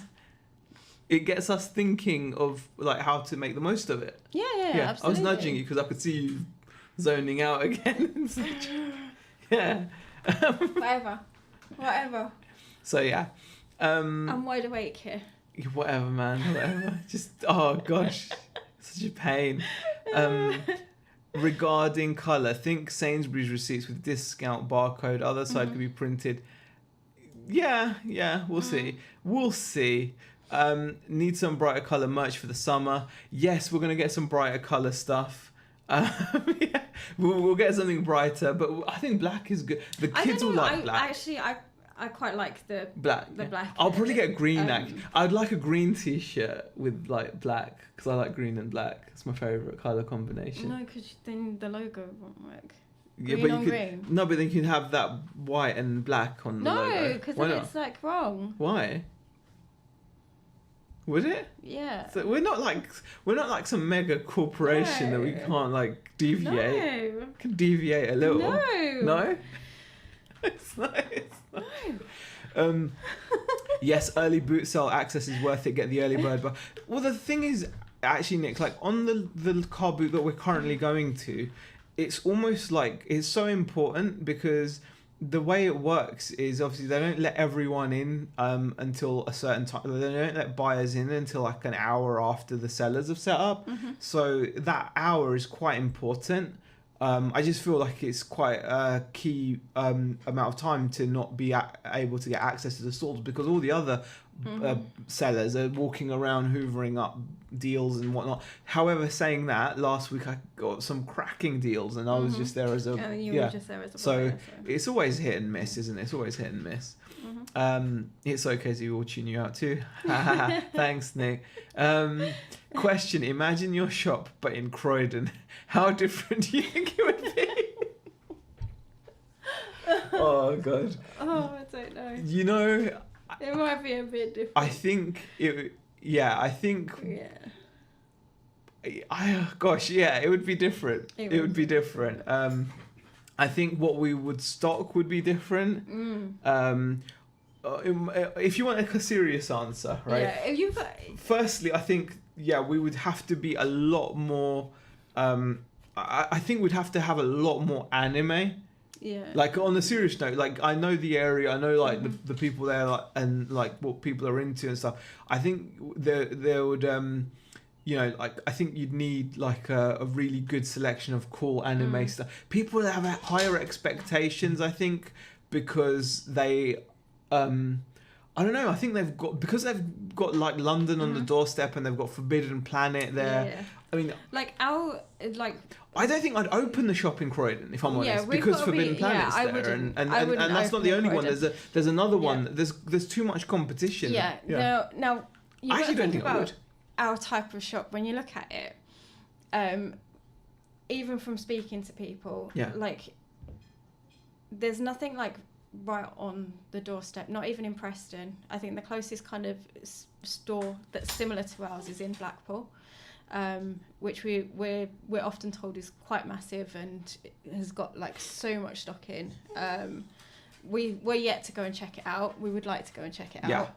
S2: it gets us thinking of like how to make the most of it.
S1: Absolutely.
S2: I was nudging you because I could see you zoning out again. Whatever. So
S1: I'm wide awake here.
S2: Whatever, man. Whatever. Just gosh, such a pain. Regarding colour, think Sainsbury's receipts with discount barcode. Other side could be printed. We'll see. Need some brighter colour merch for the summer. Yes, we're gonna get some brighter colour stuff. We'll get something brighter, but I think black is good. The kids will like black.
S1: Actually, I quite like the
S2: black.
S1: Black.
S2: I'll probably get green. I'd like a green T-shirt with like black because I like green and black. It's my favourite colour combination.
S1: No, because then the logo won't work.
S2: Green. No, but then you can have that white and black on the logo.
S1: No, because then it's like wrong.
S2: Why? Would it?
S1: Yeah.
S2: So we're not like some mega corporation that we can't like deviate.
S1: No.
S2: Can deviate a little. No. It's not. No. Yes, early boot sale access is worth it. Get the early bird. But well, the thing is, actually, Nick, like on the car boot that we're currently going to, it's almost like it's so important because the way it works is obviously they don't let everyone in until a certain time. They don't let buyers in until like an hour after the sellers have set up. So that hour is quite important. I just feel like it's quite a key amount of time to not be able to get access to the stalls because all the other sellers are walking around hoovering up deals and whatnot. However, saying that, last week I got some cracking deals and I was just there as a
S1: were just there as a
S2: so
S1: buyer,
S2: it's always hit and miss, isn't it? It's always hit and miss. It's okay to all tune you out too. Thanks, Nick. Question: imagine your shop but in Croydon. How different do you think it would be? Oh god.
S1: Oh, I don't know.
S2: You know,
S1: it might be a bit different.
S2: I think it. Yeah, I think.
S1: Yeah.
S2: It would be different. It would be different. I think what we would stock would be different. If you want a serious answer, right?
S1: Yeah.
S2: Firstly, I think we would have to be a lot more. I think we'd have to have a lot more anime.
S1: Yeah.
S2: Like on a serious note, like I know the area, I know like the people there, like, and like what people are into and stuff. I think there would you know, like I think you'd need like a really good selection of cool anime stuff. People have higher expectations, I think, because they, I don't know. I think they've got like London on the doorstep, and they've got Forbidden Planet there.
S1: Yeah.
S2: I mean, I don't think I'd open the shop in Croydon if I'm honest, because Forbidden Planet's there, and that's not the only one. There's another one. There's too much competition.
S1: Yeah. Now you
S2: I actually don't think I would.
S1: Our type of shop, when you look at it, even from speaking to people, like there's nothing like right on the doorstep. Not even in Preston. I think the closest kind of store that's similar to ours is in Blackpool. Which we're often told is quite massive and has got like so much stock in. We're yet to go and check it out. We would like to go and check it out,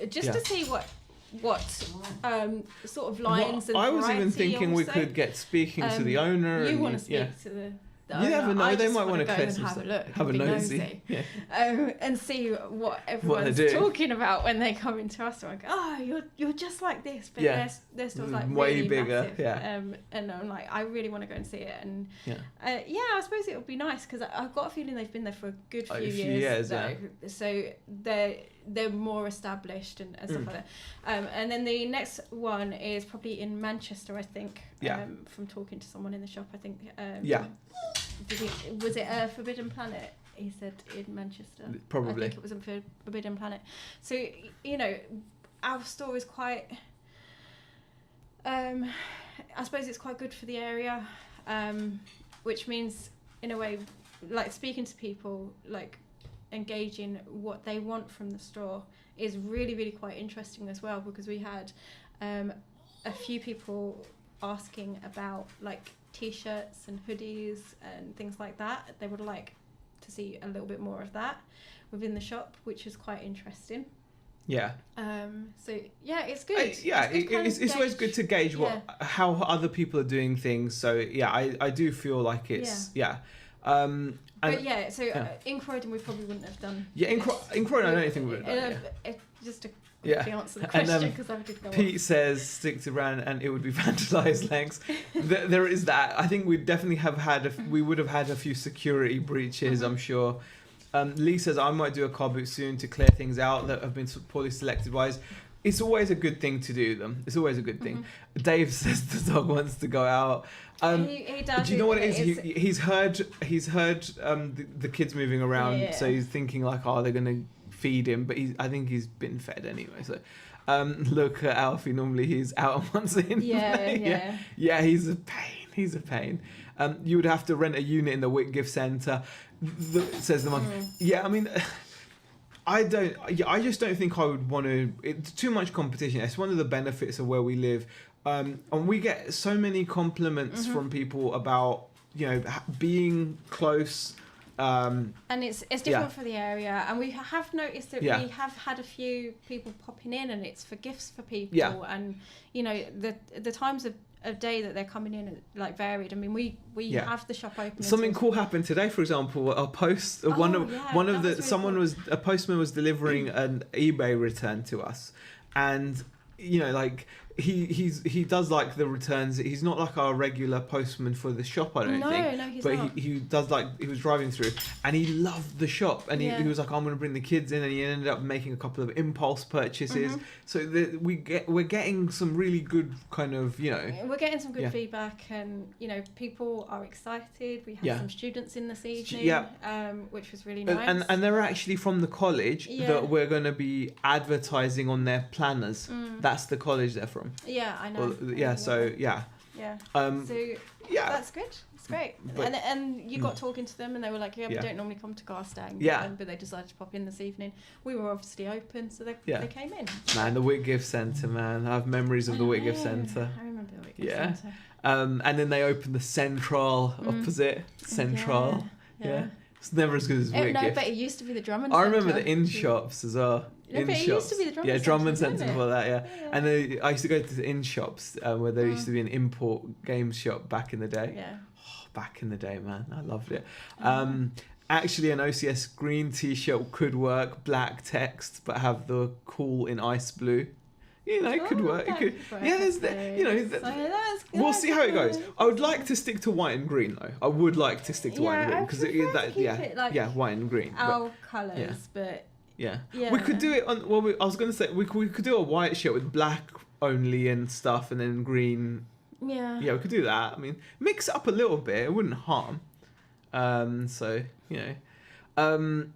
S1: just to see what sort of lines and
S2: I was even
S1: variety
S2: thinking we
S1: also.
S2: could get speaking to the owner.
S1: You want to speak to the
S2: you never know. They might want to
S1: go and have a look,
S2: have a nosy,
S1: and see what everyone's talking about when they come into us. They're like, oh, you're just like this, but their store's like
S2: way
S1: really
S2: bigger.
S1: Massive. And I'm like, I really want to go and see it. And I suppose it would be nice because I've got a feeling they've been there for a good few years. So they're more established and stuff like that. And then the next one is probably in Manchester, I think. From talking to someone in the shop, I think. Was it Forbidden Planet? He said in Manchester.
S2: Probably.
S1: I think it was a Forbidden Planet. So, you know, our store is quite... I suppose it's quite good for the area, which means, in a way, like speaking to people, like engaging what they want from the store is really, really quite interesting as well, because we had a few people asking about like t-shirts and hoodies and things like that. They would like to see a little bit more of that within the shop, which is quite interesting. So it's good.
S2: It's always good to gauge how other people are doing things. So I do feel like it's in
S1: Croydon we probably wouldn't have done.
S2: In Croydon I don't think we would have done.
S1: Just to quickly answer the question, because I did go
S2: Pete says stick to brand and it would be vandalised legs. There is that. I think we definitely we would have had a few security breaches, I'm sure. Lee says I might do a car boot soon to clear things out that have been poorly selected wise. It's always a good thing to do them. It's always a good thing. Dave says the dog wants to go out.
S1: He does.
S2: Do you know what it is? He's heard the kids moving around, so he's thinking like, they're gonna feed him, but I think he's been fed anyway. So look at Alfie. Normally he's out once in. He's a pain. You would have to rent a unit in the Whitgift Centre, says the monk. I mean, I just don't think I would want to. It's too much competition. It's one of the benefits of where we live, and we get so many compliments from people about being close.
S1: And it's different for the area, and we have noticed that we have had a few people popping in, and it's for gifts for people, and the times of day that they're coming in are like varied. I mean, we have the shop open.
S2: Something cool happened today, for example. A postman was delivering an eBay return to us, and he does like the returns. He's not like our regular postman for the shop, I don't think.
S1: No, he's
S2: but
S1: not.
S2: He does he was driving through and he loved the shop, and he was like, I'm going to bring the kids in, and he ended up making a couple of impulse purchases. So we're getting some really good kind of,
S1: We're getting some good feedback, and people are excited. We had some students in this evening, which was really nice. And
S2: they're actually from the college that we're going to be advertising on their planners. That's the college they're from.
S1: Yeah, I know.
S2: That's
S1: good. It's great. And you got talking to them, and they were like, we don't normally come to Garstang. But they decided to pop in this evening. We were obviously open, so they came in.
S2: Man, the Whitgift Centre, man. I have memories of the Whitgift Centre.
S1: I remember the Whitgift Centre.
S2: And then they opened the Central opposite. Central. Yeah. It's never as good as Whitgift. No,
S1: but it used to be the Drummond
S2: Centre. I remember the in-shops as well.
S1: No, but it used to be the Drummond Centre.
S2: Drummond Centre before that, And then I used to go to the in-shops where there used to be an import games shop back in the day. Back in the day, man. I loved it. Actually, an OCS green t-shirt could work, black text, but have the cool in ice blue. You know, it could work. It could. Yeah, there's you know. We'll see how it goes. I would like to stick to white and green though. I would like to stick to white and green because white and green.
S1: Our colours, but
S2: yeah. We could do it on. Well, I was going to say we could do a white shirt with black only and stuff, and then green.
S1: Yeah.
S2: Yeah, we could do that. I mean, mix it up a little bit. It wouldn't harm. So you know.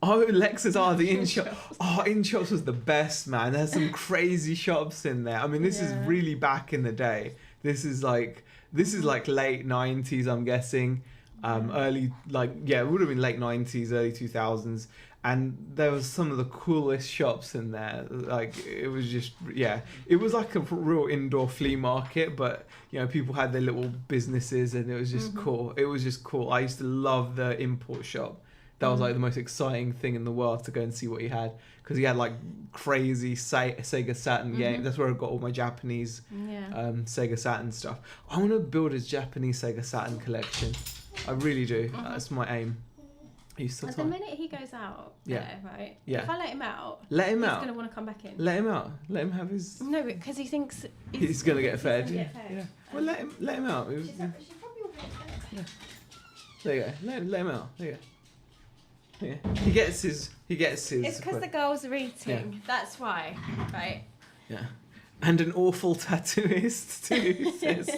S2: Oh, Lex says, the in-shop. Oh, in-shops was the best, man. There's some crazy shops in there. I mean, this is really back in the day. This is like late 90s, I'm guessing. Early, it would have been late 90s, early 2000s. And there was some of the coolest shops in there. Like, it was just, it was like a real indoor flea market, but, you know, people had their little businesses and it was just cool. It was just cool. I used to love the import shop. That was like the most exciting thing in the world to go and see what he had, because he had like crazy Sega Saturn games. That's where I got all my Japanese Sega Saturn stuff. I want to build a Japanese Sega Saturn collection. I really do. That's my aim.
S1: The minute he goes out, right?
S2: Yeah.
S1: If I let him out,
S2: he's
S1: going to want to come back in.
S2: Let him out. Let him have his.
S1: No, because he thinks
S2: he's going to get fed.
S1: Yeah.
S2: Well, let him out.
S1: She probably will get fed.
S2: Yeah. There you go. Let him out. There you go. Yeah. He gets his.
S1: It's because the girls are eating.
S2: Yeah.
S1: That's why, right?
S2: Yeah. And an awful tattooist too says,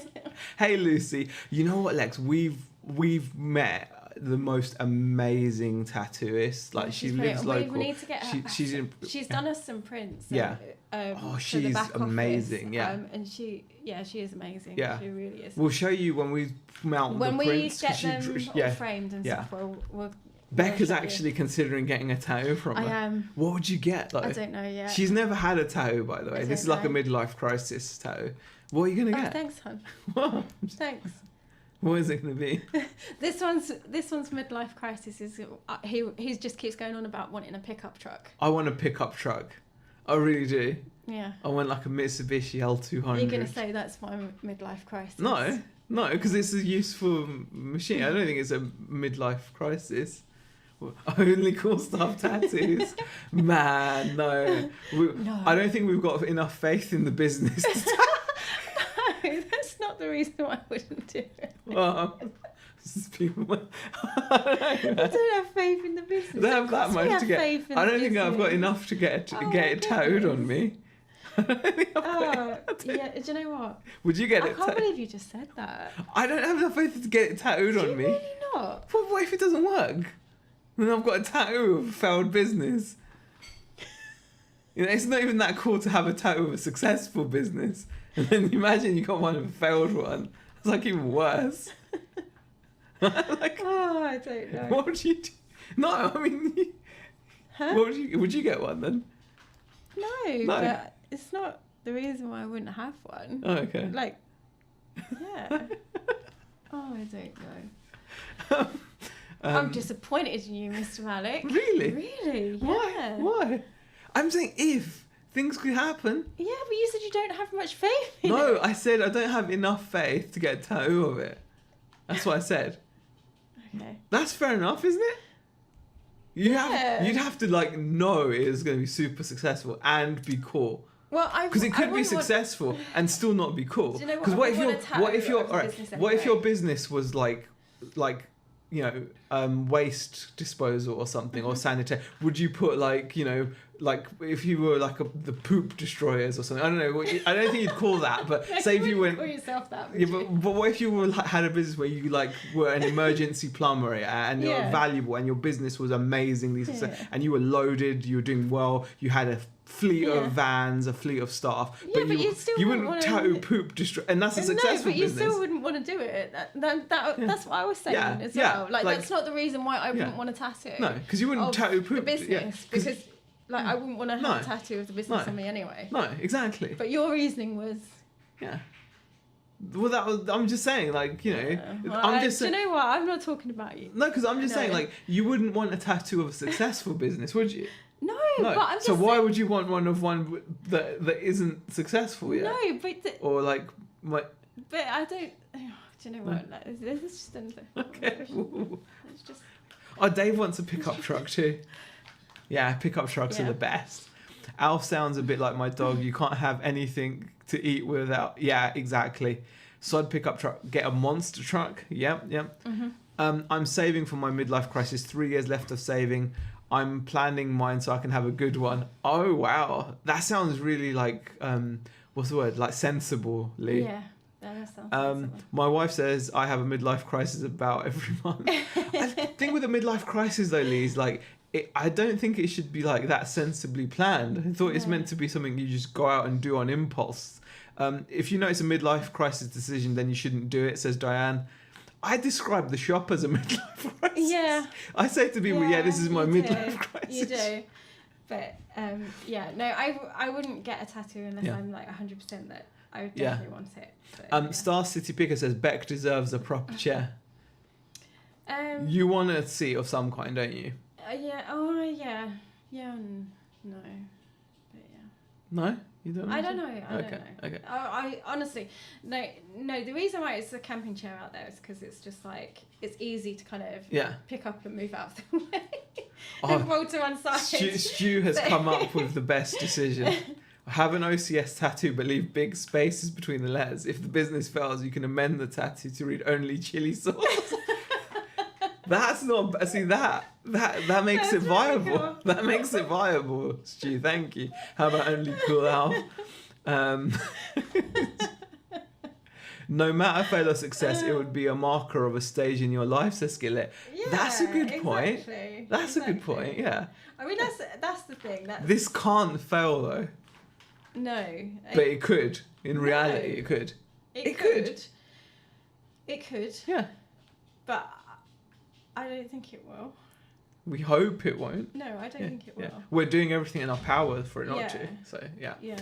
S2: "Hey Lucy, you know what, Lex? We've met the most amazing tattooist. Like she lives local.
S1: We need to get her. She's done us some prints.
S2: She's amazing.
S1: Office, and she is amazing.
S2: Yeah,
S1: she really is.
S2: We'll show you when we mount the prints.
S1: When we get them all framed and stuff. We'll
S2: Becca's actually considering getting a tattoo from her.
S1: I am.
S2: What would you get though?
S1: I don't know yet.
S2: She's never had a tattue, by the way. This is like a midlife crisis tattoo. What are you gonna get?
S1: Thanks, hon.
S2: What?
S1: Thanks.
S2: What is it gonna be?
S1: This one's midlife crisis is he just keeps going on about wanting a pickup truck.
S2: I want a pickup truck. I really do.
S1: Yeah.
S2: I want like a Mitsubishi L200.
S1: You're gonna say that's my midlife crisis?
S2: No, because it's a useful machine. I don't think it's a midlife crisis. Only cool stuff tattoos. Man, no. I don't think we've got enough faith in the business.
S1: No, that's not the reason why I wouldn't do it.
S2: Well,
S1: I don't have faith in the business.
S2: I don't have that much to get. I don't think I've got enough to get it tattooed on me. I don't think
S1: do you know what?
S2: Would you get it?
S1: I can't believe you just said that.
S2: I don't have enough faith to get it tattooed on me.
S1: Really not?
S2: What if it doesn't work? Then I've got a tattoo of a failed business. You know, it's not even that cool to have a tattoo of a successful business. And then imagine you got one of a failed one. It's like even worse.
S1: I don't know.
S2: What would you do? No, I mean, what would you get one then?
S1: No, but it's not the reason why I wouldn't have one.
S2: Oh, okay.
S1: Yeah. I don't know. I'm disappointed in you, Mr. Malik.
S2: Really?
S1: Really? Yeah.
S2: Why? I'm saying if things could happen.
S1: Yeah, but you said you don't have much faith in it.
S2: No, I said I don't have enough faith to get a tattoo of it. That's what I said.
S1: Okay.
S2: That's fair enough, isn't it? You'd have to know it is going to be super successful and be cool.
S1: Well,
S2: because it could be successful and still not be cool.
S1: Do you know
S2: what? Because what if your business was like waste disposal or something, or sanitary? Would you put if you were the poop destroyers or something? I don't know. I don't think you'd call that. But say if you went,
S1: call yourself that.
S2: But what if you had a business where you were an emergency plumber and you're valuable and your business was amazingly successful and you were loaded, you were doing well, you had a fleet of vans, a fleet of staff, but you wouldn't tattoo poop destroy, and that's a successful business.
S1: No, but you still wouldn't want to do it. That's what I was saying as well. That's not the reason why I wouldn't want to tattoo.
S2: No, because you wouldn't tattoo poop
S1: the business because I wouldn't want to have a tattoo of the business on me anyway.
S2: No, exactly.
S1: But your reasoning was
S2: Well, I'm just saying, I'm just.
S1: Do you know what? I'm not talking about you.
S2: No, because I'm just saying, you wouldn't want a tattoo of a successful business, would you?
S1: No, but I'm just
S2: saying, why would you want one that isn't successful yet?
S1: No, but But I don't. Do you know what? This is just anything.
S2: Okay.
S1: It's just.
S2: Oh, Dave wants a pickup truck too. Yeah, pickup trucks are the best. Alf sounds a bit like my dog. You can't have anything to eat without. Yeah, exactly. Sod pickup truck. Get a monster truck. Yep.
S1: Mm-hmm.
S2: I'm saving for my midlife crisis. 3 years left of saving. I'm planning mine so I can have a good one. Oh wow, that sounds really like what's the word? Like sensible, Lee.
S1: Yeah. That sounds sensible.
S2: My wife says I have a midlife crisis about every month. I think with a midlife crisis though, Lee, is like I don't think it should be like that sensibly planned. I thought it's meant to be something you just go out and do on impulse. If you know it's a midlife crisis decision, then you shouldn't do it, says Diane. I describe the shop as a midlife crisis.
S1: Yeah.
S2: I say to people, this is my midlife crisis.
S1: You do. But, no, I wouldn't get a tattoo unless I'm like 100% that I would definitely want it. So,
S2: Star City Picker says, Beck deserves a proper chair. You want a seat of some kind, don't you?
S1: Yeah. Oh, yeah. Yeah. No. But yeah.
S2: No? You don't know?
S1: I don't know. I don't know.
S2: Okay.
S1: I honestly, no. The reason why it's a camping chair out there is because it's just like, it's easy to kind of pick up and move out of the way. And roll to one side.
S2: Stu has come up with the best decision. Have an OCS tattoo, but leave big spaces between the letters. If the business fails, you can amend the tattoo to read only chili sauce. That's not. See that makes it viable. Really cool. That makes it viable, Stu. Thank you. How about only cool Alf? No matter fail or success, it would be a marker of a stage in your life, says Skillet. Yeah, that's a good point. That's a good point. Yeah.
S1: I mean, that's the thing.
S2: This can't fail though.
S1: No.
S2: But it could. In reality, it could.
S1: It could. It could.
S2: Yeah.
S1: But I don't think it will.
S2: We hope it won't.
S1: No, I don't think it will.
S2: Yeah. We're doing everything in our power for it not to. So, yeah.
S1: Yeah.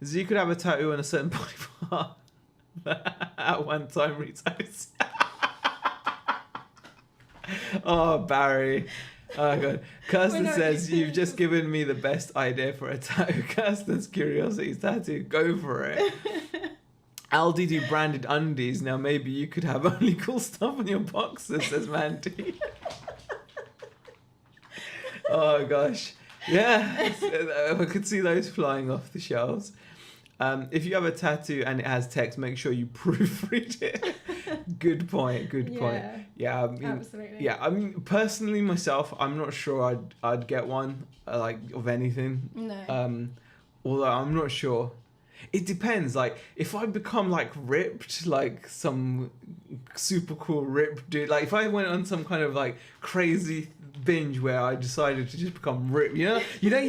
S2: Z could have a tattoo on a certain body part at one time retweets. Oh, Barry. Oh, God. Kirsten says, you've just given me the best idea for a tattoo. Kirsten's Curiosities tattoo. Go for it. Aldi do branded undies. Now maybe you could have only cool stuff on your boxes, says Mandy. Oh, gosh. Yeah. I could see those flying off the shelves. If you have a tattoo and it has text, make sure you proofread it. Good point. Yeah, I mean,
S1: absolutely.
S2: Yeah, I mean, personally myself, I'm not sure I'd get one like of anything.
S1: No.
S2: Although I'm not sure. It depends. Like, if I become like ripped, like some super cool ripped dude, like if I went on some kind of like crazy binge where I decided to just become ripped, you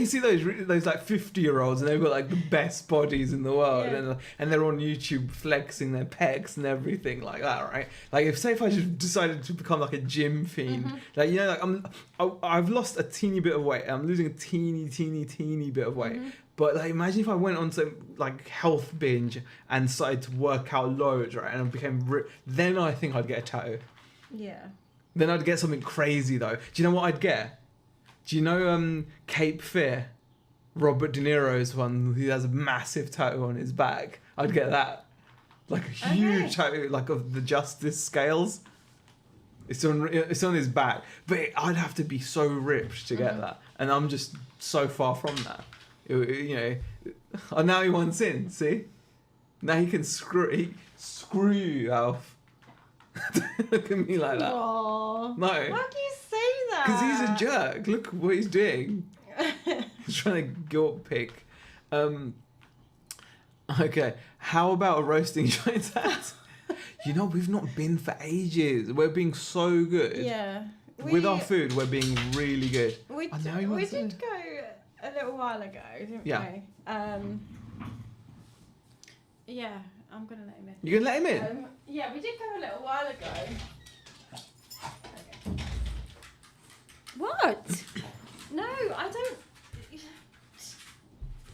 S2: see those like 50-year-olds and they've got like the best bodies in the world, and they're on YouTube flexing their pecs and everything like that, right? Like if I just decided to become like a gym fiend, like I've lost a teeny bit of weight, I'm losing a teeny bit of weight. But like, imagine if I went on some like health binge and started to work out loads, right? And I became ripped. Then I think I'd get a tattoo.
S1: Yeah.
S2: Then I'd get something crazy though. Do you know what I'd get? Do you know Cape Fear? Robert De Niro's one. He has a massive tattoo on his back. I'd get that. Like a huge tattoo, like of the Justice scales. It's on his back. But I'd have to be so ripped to get that. And I'm just so far from that. Now he wants in, see? Now he can screw you, Alf. Look at me like that.
S1: Aww.
S2: No.
S1: Why do you say that?
S2: Because he's a jerk. Look what he's doing. He's trying to guilt pick. Okay, how about a roasting joint hat? We've not been for ages. We're being so good.
S1: Yeah.
S2: With our food, we're being really good.
S1: We did go a little while ago, didn't we? Yeah, I'm going to let him in.
S2: You're going to let him in?
S1: Yeah, we did go a little while ago. Okay. What? No, I don't...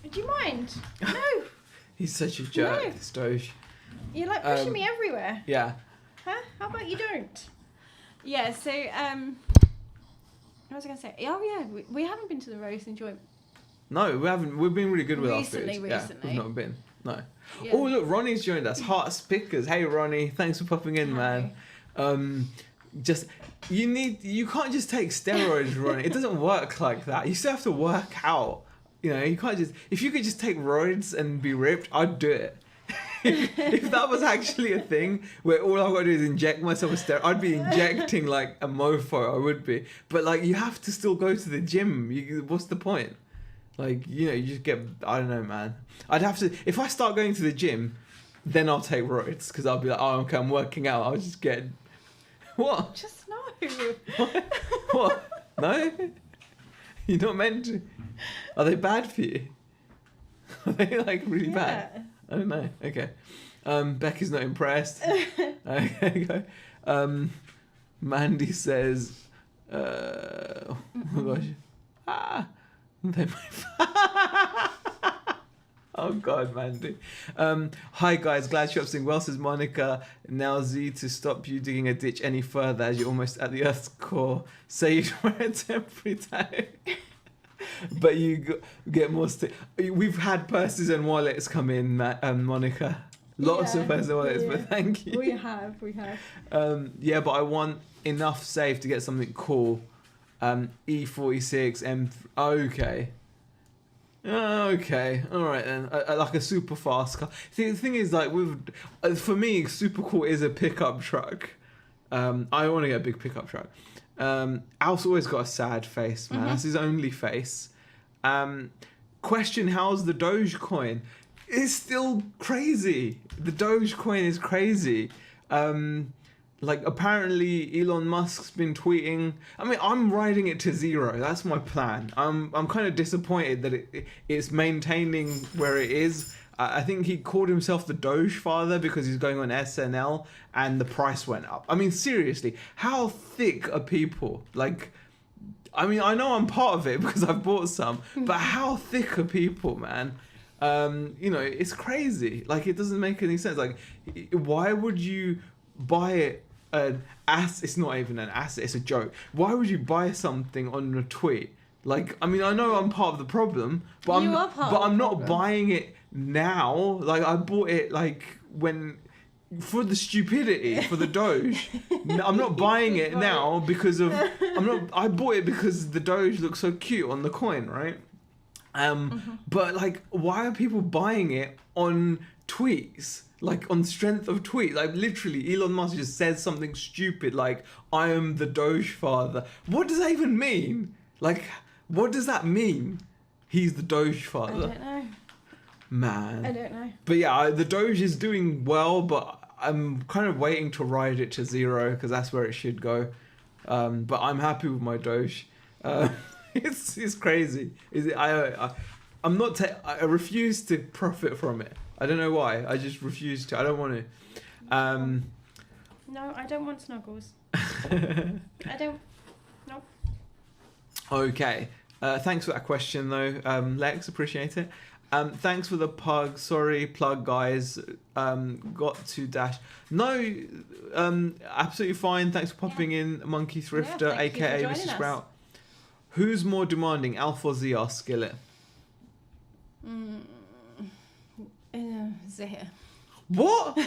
S1: Do you mind? No.
S2: He's such a jerk, Stosh.
S1: You're like pushing me everywhere.
S2: Yeah.
S1: Huh? How about you don't? Yeah, so, what was I going to say? Oh, yeah, we haven't been to the roast and joint.
S2: No, we haven't. We've been really good with our food.
S1: Recently.
S2: Yeah, we've not been. No. Yeah. Oh, look, Ronnie's joined us. Heart Spickers. Hey, Ronnie. Thanks for popping in, man. You can't just take steroids, Ronnie. It doesn't work like that. You still have to work out. You know, you can't just... If you could just take roids and be ripped, I'd do it. If that was actually a thing where all I've got to do is inject myself with steroids, I'd be injecting like a mofo, I would be. But like, you have to still go to the gym. What's the point? Like, you know, you just get... I don't know, man. I'd have to... If I start going to the gym, then I'll take roids, because I'll be like, oh, okay, I'm working out. I'll just get... What?
S1: Just no.
S2: What? No? You're not meant to. Are they bad for you? Are they like really bad? I don't know. Okay. Becky's not impressed. Okay. Mandy says, oh my gosh. Oh God, Mandy. Hi guys, glad you're up doing well, says Monica. Now Z, to stop you digging a ditch any further as you're almost at the Earth's core. Say you'd wear a temporary tag. But you get more... We've had purses and wallets come in, Monica. Lots of purses and wallets, but thank you.
S1: We have.
S2: Yeah, but I want enough safe to get something cool. E46, M... Okay. Okay, all right then. Like a super fast car. See, the thing is, like, for me, super cool is a pickup truck. I want to get a big pickup truck. Al's always got a sad face, man. That's his only face. Question, how's the Dogecoin? It's still crazy. The Dogecoin is crazy. Like, apparently Elon Musk's been tweeting. I mean, I'm riding it to zero. That's my plan. I'm kind of disappointed that it's maintaining where it is. I think he called himself the Doge Father because he's going on SNL and the price went up. I mean, seriously, how thick are people? Like, I mean, I know I'm part of it because I've bought some, but how thick are people, man? You know, it's crazy. Like, it doesn't make any sense. Like, why would you buy an asset? It's not even an asset, it's a joke. Why would you buy something on a tweet? Like, I mean, I know I'm part of the problem, but I'm not buying it now. Like, I bought it like when for the stupidity, for the Doge. I'm not buying it now because of I bought it because the Doge looks so cute on the coin, right? But like, why are people buying it on tweets? Like, on strength of tweet? Like, literally, Elon Musk just says something stupid like, I am the Doge Father. What does that even mean? Like, what does that mean? He's the Doge Father.
S1: I don't know.
S2: Man.
S1: I don't know. But
S2: yeah, the Doge is doing well, but I'm kind of waiting to ride it to zero because that's where it should go. But I'm happy with my Doge. It's crazy. I'm not. I refuse to profit from it. I don't know why. I just refuse to. I don't want to.
S1: No, I don't want snuggles. I don't. No.
S2: Okay. Thanks for that question, though, Lex. Appreciate it. Thanks for the plug. Sorry, plug guys. Got to dash. No, absolutely fine. Thanks for popping in, Monkey Thrifter, aka Mr. Sprout. Who's more demanding, Alf or Z or Skillet?
S1: Zahir.
S2: What?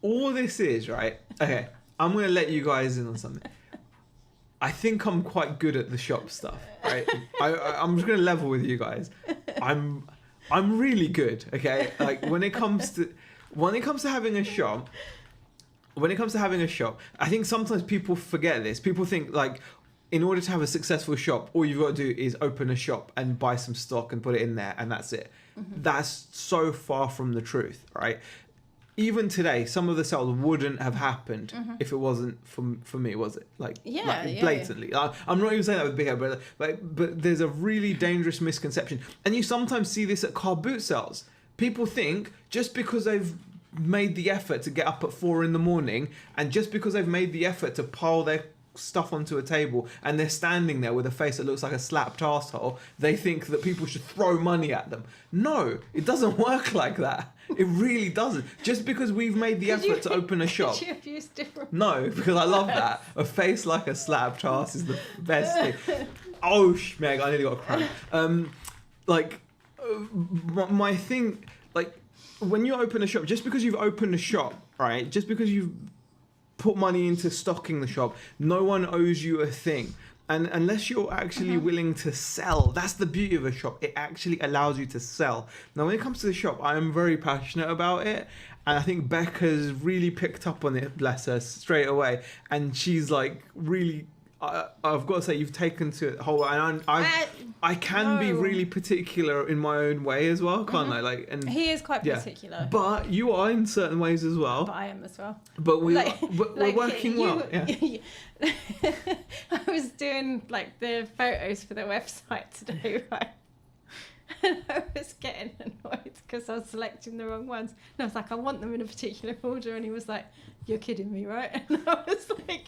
S2: All this is, right? Okay, I'm gonna let you guys in on something. I think I'm quite good at the shop stuff, right? I'm just gonna level with you guys. I'm really good, okay? Like when it comes to having a shop, I think sometimes people forget this. People think like, in order to have a successful shop, all you've got to do is open a shop and buy some stock and put it in there, and that's it. That's so far from the truth, right? Even today, some of the sales wouldn't have happened if it wasn't for me, was it? Like, blatantly. Yeah. I'm not even saying that with big head, but there's a really dangerous misconception. And you sometimes see this at car boot sales. People think just because they've made the effort to get up at 4 a.m, and just because they've made the effort to pile their stuff onto a table and they're standing there with a face that looks like a slapped arsehole, they think that people should throw money at them. No, it doesn't work like that. It really doesn't. Just because we've made the effort to open a shop.
S1: Could you have used different
S2: No, because I love that. A face like a slapped arse is the best thing. Oh, Meg, I nearly got a cramp. My thing, like, when you open a shop, just because you've opened a shop, right? Just because you've put money into stocking the shop, no one owes you a thing. And unless you're actually willing to sell, that's the beauty of a shop. It actually allows you to sell. Now, when it comes to the shop, I am very passionate about it. And I think Becca's really picked up on it, bless her, straight away. And she's like really, I've got to say, you've taken to it whole. And I can be really particular in my own way as well, can't I? Like, and
S1: he is quite particular.
S2: But you are in certain ways as well.
S1: But I am as well.
S2: But we're working well. Yeah.
S1: I was doing like the photos for the website today, right? And I was getting annoyed because I was selecting the wrong ones. And I was like, I want them in a particular order. And he was like, you're kidding me, right? And I was like,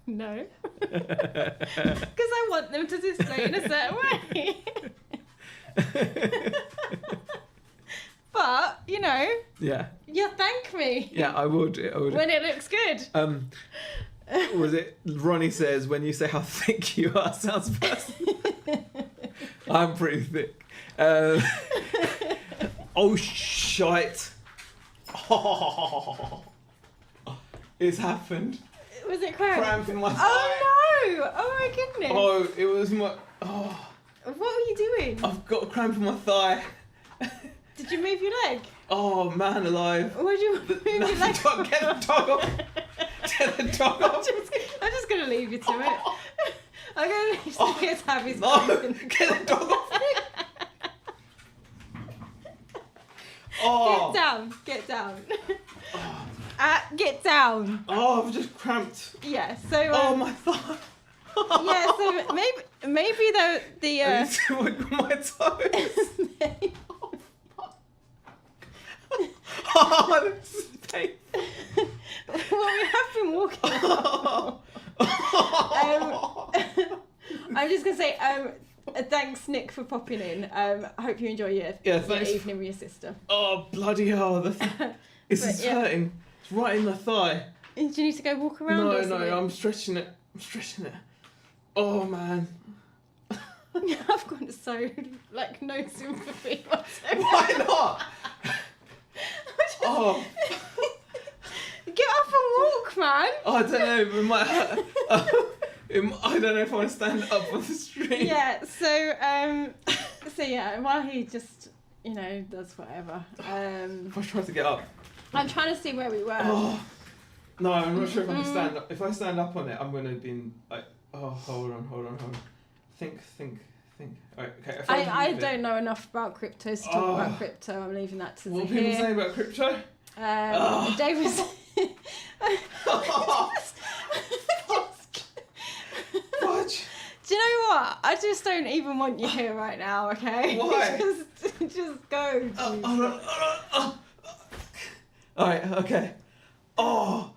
S1: no. Because I want them to display in a certain way. But, you know.
S2: Yeah.
S1: You thank me.
S2: Yeah, I would.
S1: When it looks good.
S2: Was it Ronnie says, when you say how thick you are, sounds personal. I'm pretty thick. Oh, shite. Oh, it's happened.
S1: Was it cramp?
S2: Cramp in my thigh.
S1: Oh, no. Oh, my goodness.
S2: Oh, it was my... Oh.
S1: What were you doing?
S2: I've got a cramp in my thigh.
S1: Did you move your leg?
S2: Oh, man alive.
S1: Would you move your leg?
S2: Get the dog off. Get the dog off.
S1: I'm just going to leave you to it. I'm going to leave the kids have his
S2: No, get the dog off me. Oh.
S1: Get down. Get down.
S2: Oh, I've just cramped.
S1: Yeah, so...
S2: oh, my thigh.
S1: Yeah, so maybe the
S2: I need to wiggle my toes. Oh, this is painful.
S1: Well, we have been walking. I'm just going to say, thanks, Nick, for popping in. I hope you enjoy your evening with your sister.
S2: Oh, bloody hell. This is hurting. It's right in the thigh.
S1: Do you need to go walk around or something?
S2: No, I'm stretching it. Oh, man.
S1: I've got no sympathy whatsoever.
S2: Why not? Oh.
S1: Get up and walk, man.
S2: Oh, I don't know, but it might hurt. I don't know if I want to stand up on the street.
S1: Yeah, so yeah, while he just, does whatever.
S2: If I try to get up.
S1: I'm trying to see where we were.
S2: Oh. No, I'm not sure if I can stand up. If I stand up on it, I'm going to be like, oh, hold on. Think. Right, okay.
S1: I don't know enough about crypto to talk about crypto. I'm leaving that to
S2: what
S1: Zahir.
S2: What people say about crypto?
S1: Dave was...
S2: Fudge.
S1: Do you know what? I just don't even want you here right now, okay?
S2: Why?
S1: just go.
S2: Alright, okay. Oh,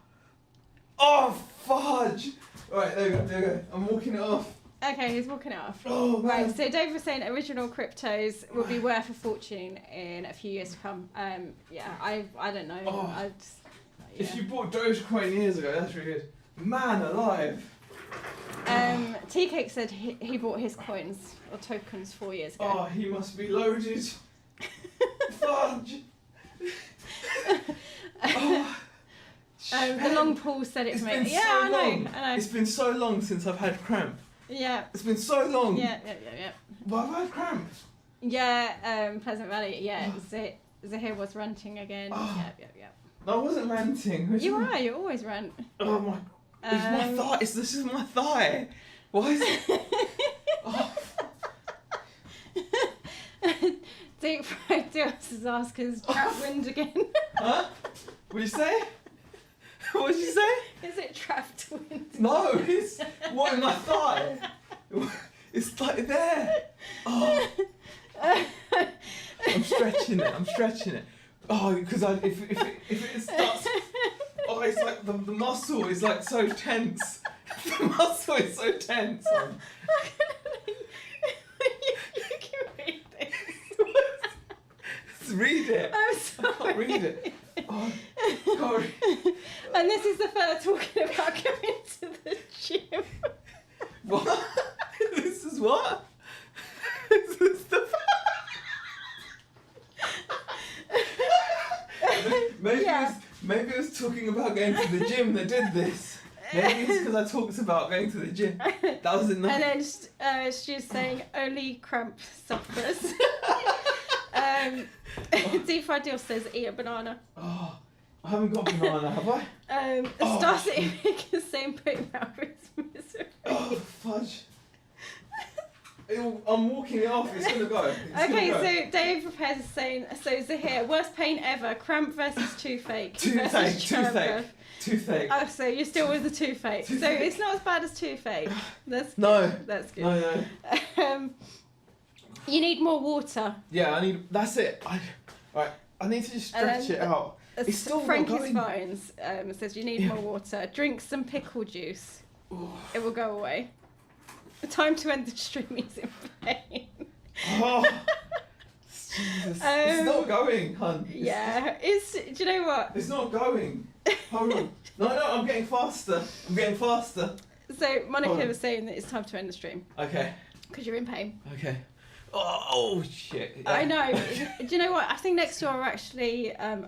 S2: fudge. Alright, there we go. I'm walking it off.
S1: Okay, he's walking it off.
S2: Oh, man.
S1: Right, so Dave was saying original cryptos will be worth a fortune in a few years to come. Yeah, I don't know.
S2: Oh. If you bought Dogecoin years ago, that's really good. Man alive.
S1: T-Cake said he bought his coins or tokens 4 years ago.
S2: Oh, he must be loaded. Fudge.
S1: The long Paul said it's made.
S2: Yeah,
S1: I
S2: know.
S1: know.
S2: It's been so long since I've had cramp.
S1: Yeah.
S2: It's been so long.
S1: Yeah.
S2: Why have I had cramp?
S1: Yeah, Pleasant Valley. Yeah, Zahir was ranting again.
S2: Oh.
S1: Yeah.
S2: No, I wasn't ranting.
S1: You always rant.
S2: Oh my. It's my thigh. This is my thigh. Why is it? Oh.
S1: Deep Fried Dills is asking, is trap wind again?
S2: Huh? What did you say? What did you say?
S1: Is it trapped wind?
S2: No, it's what in my thigh. It's like there. Oh. I'm stretching it. Oh, because if it starts. Oh, it's like the muscle is like so tense. The muscle is so tense.
S1: You can read this.
S2: Let's read it.
S1: I'm sorry.
S2: I can't read it. Oh, sorry.
S1: And this is the fella talking about going to the gym.
S2: What? This is what? This is the. Maybe it was talking about going to the gym that did this. Maybe it's because I talked about going to the gym. That was enough.
S1: And then she's saying only cramp sufferers. Deep Fried Deal says eat a banana.
S2: Oh, I haven't got banana, have I?
S1: Stars at the same point now is misery.
S2: Oh, fudge. I'm walking it off, it's gonna go.
S1: So Dave Repairs is saying, so Zahir, worst pain ever, cramp versus toothache.
S2: Toothache.
S1: Oh, so you're still with the toothache. So it's not as bad as toothache. That's good.
S2: No.
S1: That's good.
S2: No.
S1: You need more water.
S2: Yeah, that's it. I need to just stretch it out. It's still
S1: Frankie's
S2: not going.
S1: Phones says you need more water. Drink some pickle juice.
S2: Ooh.
S1: It will go away. Time to end the stream. He's in pain.
S2: Oh, Jesus. It's not going, hun.
S1: Do you know what?
S2: It's not going. Hold on. No, I'm getting faster.
S1: So Monica was saying that it's time to end the stream.
S2: Okay.
S1: Because you're in pain.
S2: Okay. Oh shit. Yeah.
S1: I know. Do you know what? I think next door are actually. I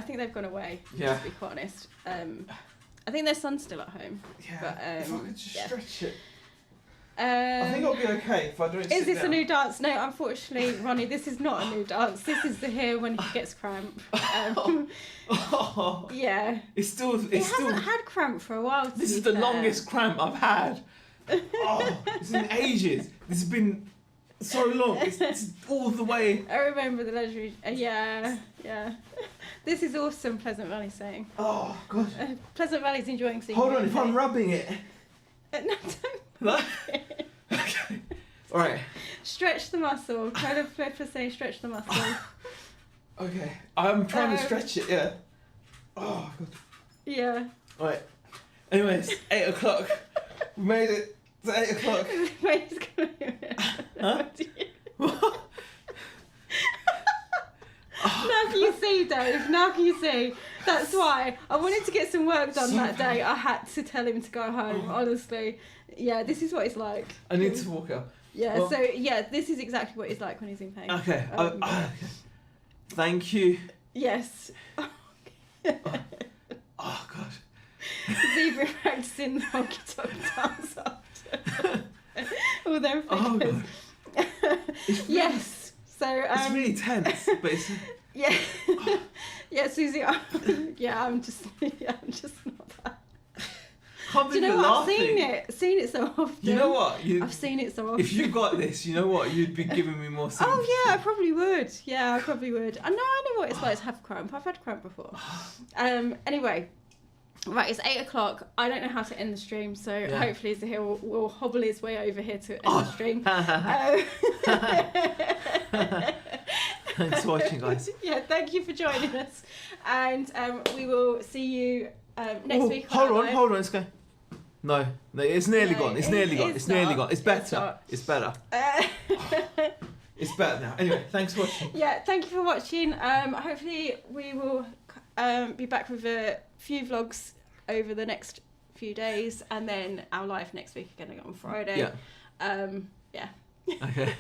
S1: think they've gone away.
S2: Yeah.
S1: To be quite honest. I think their son's still at home.
S2: Yeah.
S1: But,
S2: if I could just stretch it.
S1: I
S2: think I'll be okay if I don't sit
S1: Is this
S2: down.
S1: a new dance? No, unfortunately, Ronnie, this is not a new dance. This is Zahir when he gets cramp. Yeah.
S2: It
S1: hasn't had cramp for a while.
S2: This is the longest cramp I've had. It's been ages. This has been so long. It's all the way.
S1: I remember the legendary. Yeah. This is awesome, Pleasant Valley saying.
S2: Oh, God.
S1: Pleasant Valley's enjoying seeing
S2: Hold
S1: you
S2: on, if I'm rubbing it.
S1: No, don't.
S2: Okay. Alright.
S1: Stretch the muscle. Kind of flipper say stretch the muscle.
S2: Okay. I'm trying to stretch it, yeah. Oh, God.
S1: Yeah.
S2: Alright. Anyways, 8 o'clock. We made it to 8 o'clock.
S1: Huh?
S2: What?
S1: Now can you see, Dave? Now can you see? That's why I wanted to get some work done that day. I had to tell him to go home, honestly. Yeah, this is what it's like.
S2: I need to walk out.
S1: Yeah, well, this is exactly what it's like when he's in pain.
S2: Okay. Okay. Thank you.
S1: Yes.
S2: Oh, God.
S1: Zebra practicing the honky tonk dance after. All their fingers.
S2: Oh, God.
S1: Yes. So
S2: it's really tense, but it's.
S1: Yeah. Yeah, Susie. I'm just not that.
S2: Do
S1: you know what?
S2: laughing.
S1: I've seen it so often.
S2: You know what?
S1: I've seen it so often.
S2: If you got this, you know what? You'd be giving me more sympathy.
S1: Oh yeah, I probably would. Yeah, I probably would. I know what it's like to have cramp. I've had cramp before. Anyway, right, it's 8 o'clock. I don't know how to end the stream, so hopefully Zahir will hobble his way over here to end the stream.
S2: Thanks for watching, guys.
S1: Yeah, thank you for joining us, and we will see you next week.
S2: Hold on, let's go. No, it's nearly gone. It's nearly gone. It's better. It's better. It's better now. Anyway, thanks for watching.
S1: Yeah, thank you for watching. Hopefully we will be back with a few vlogs over the next few days, and then our live next week again on Friday.
S2: Yeah.
S1: Yeah.
S2: Okay.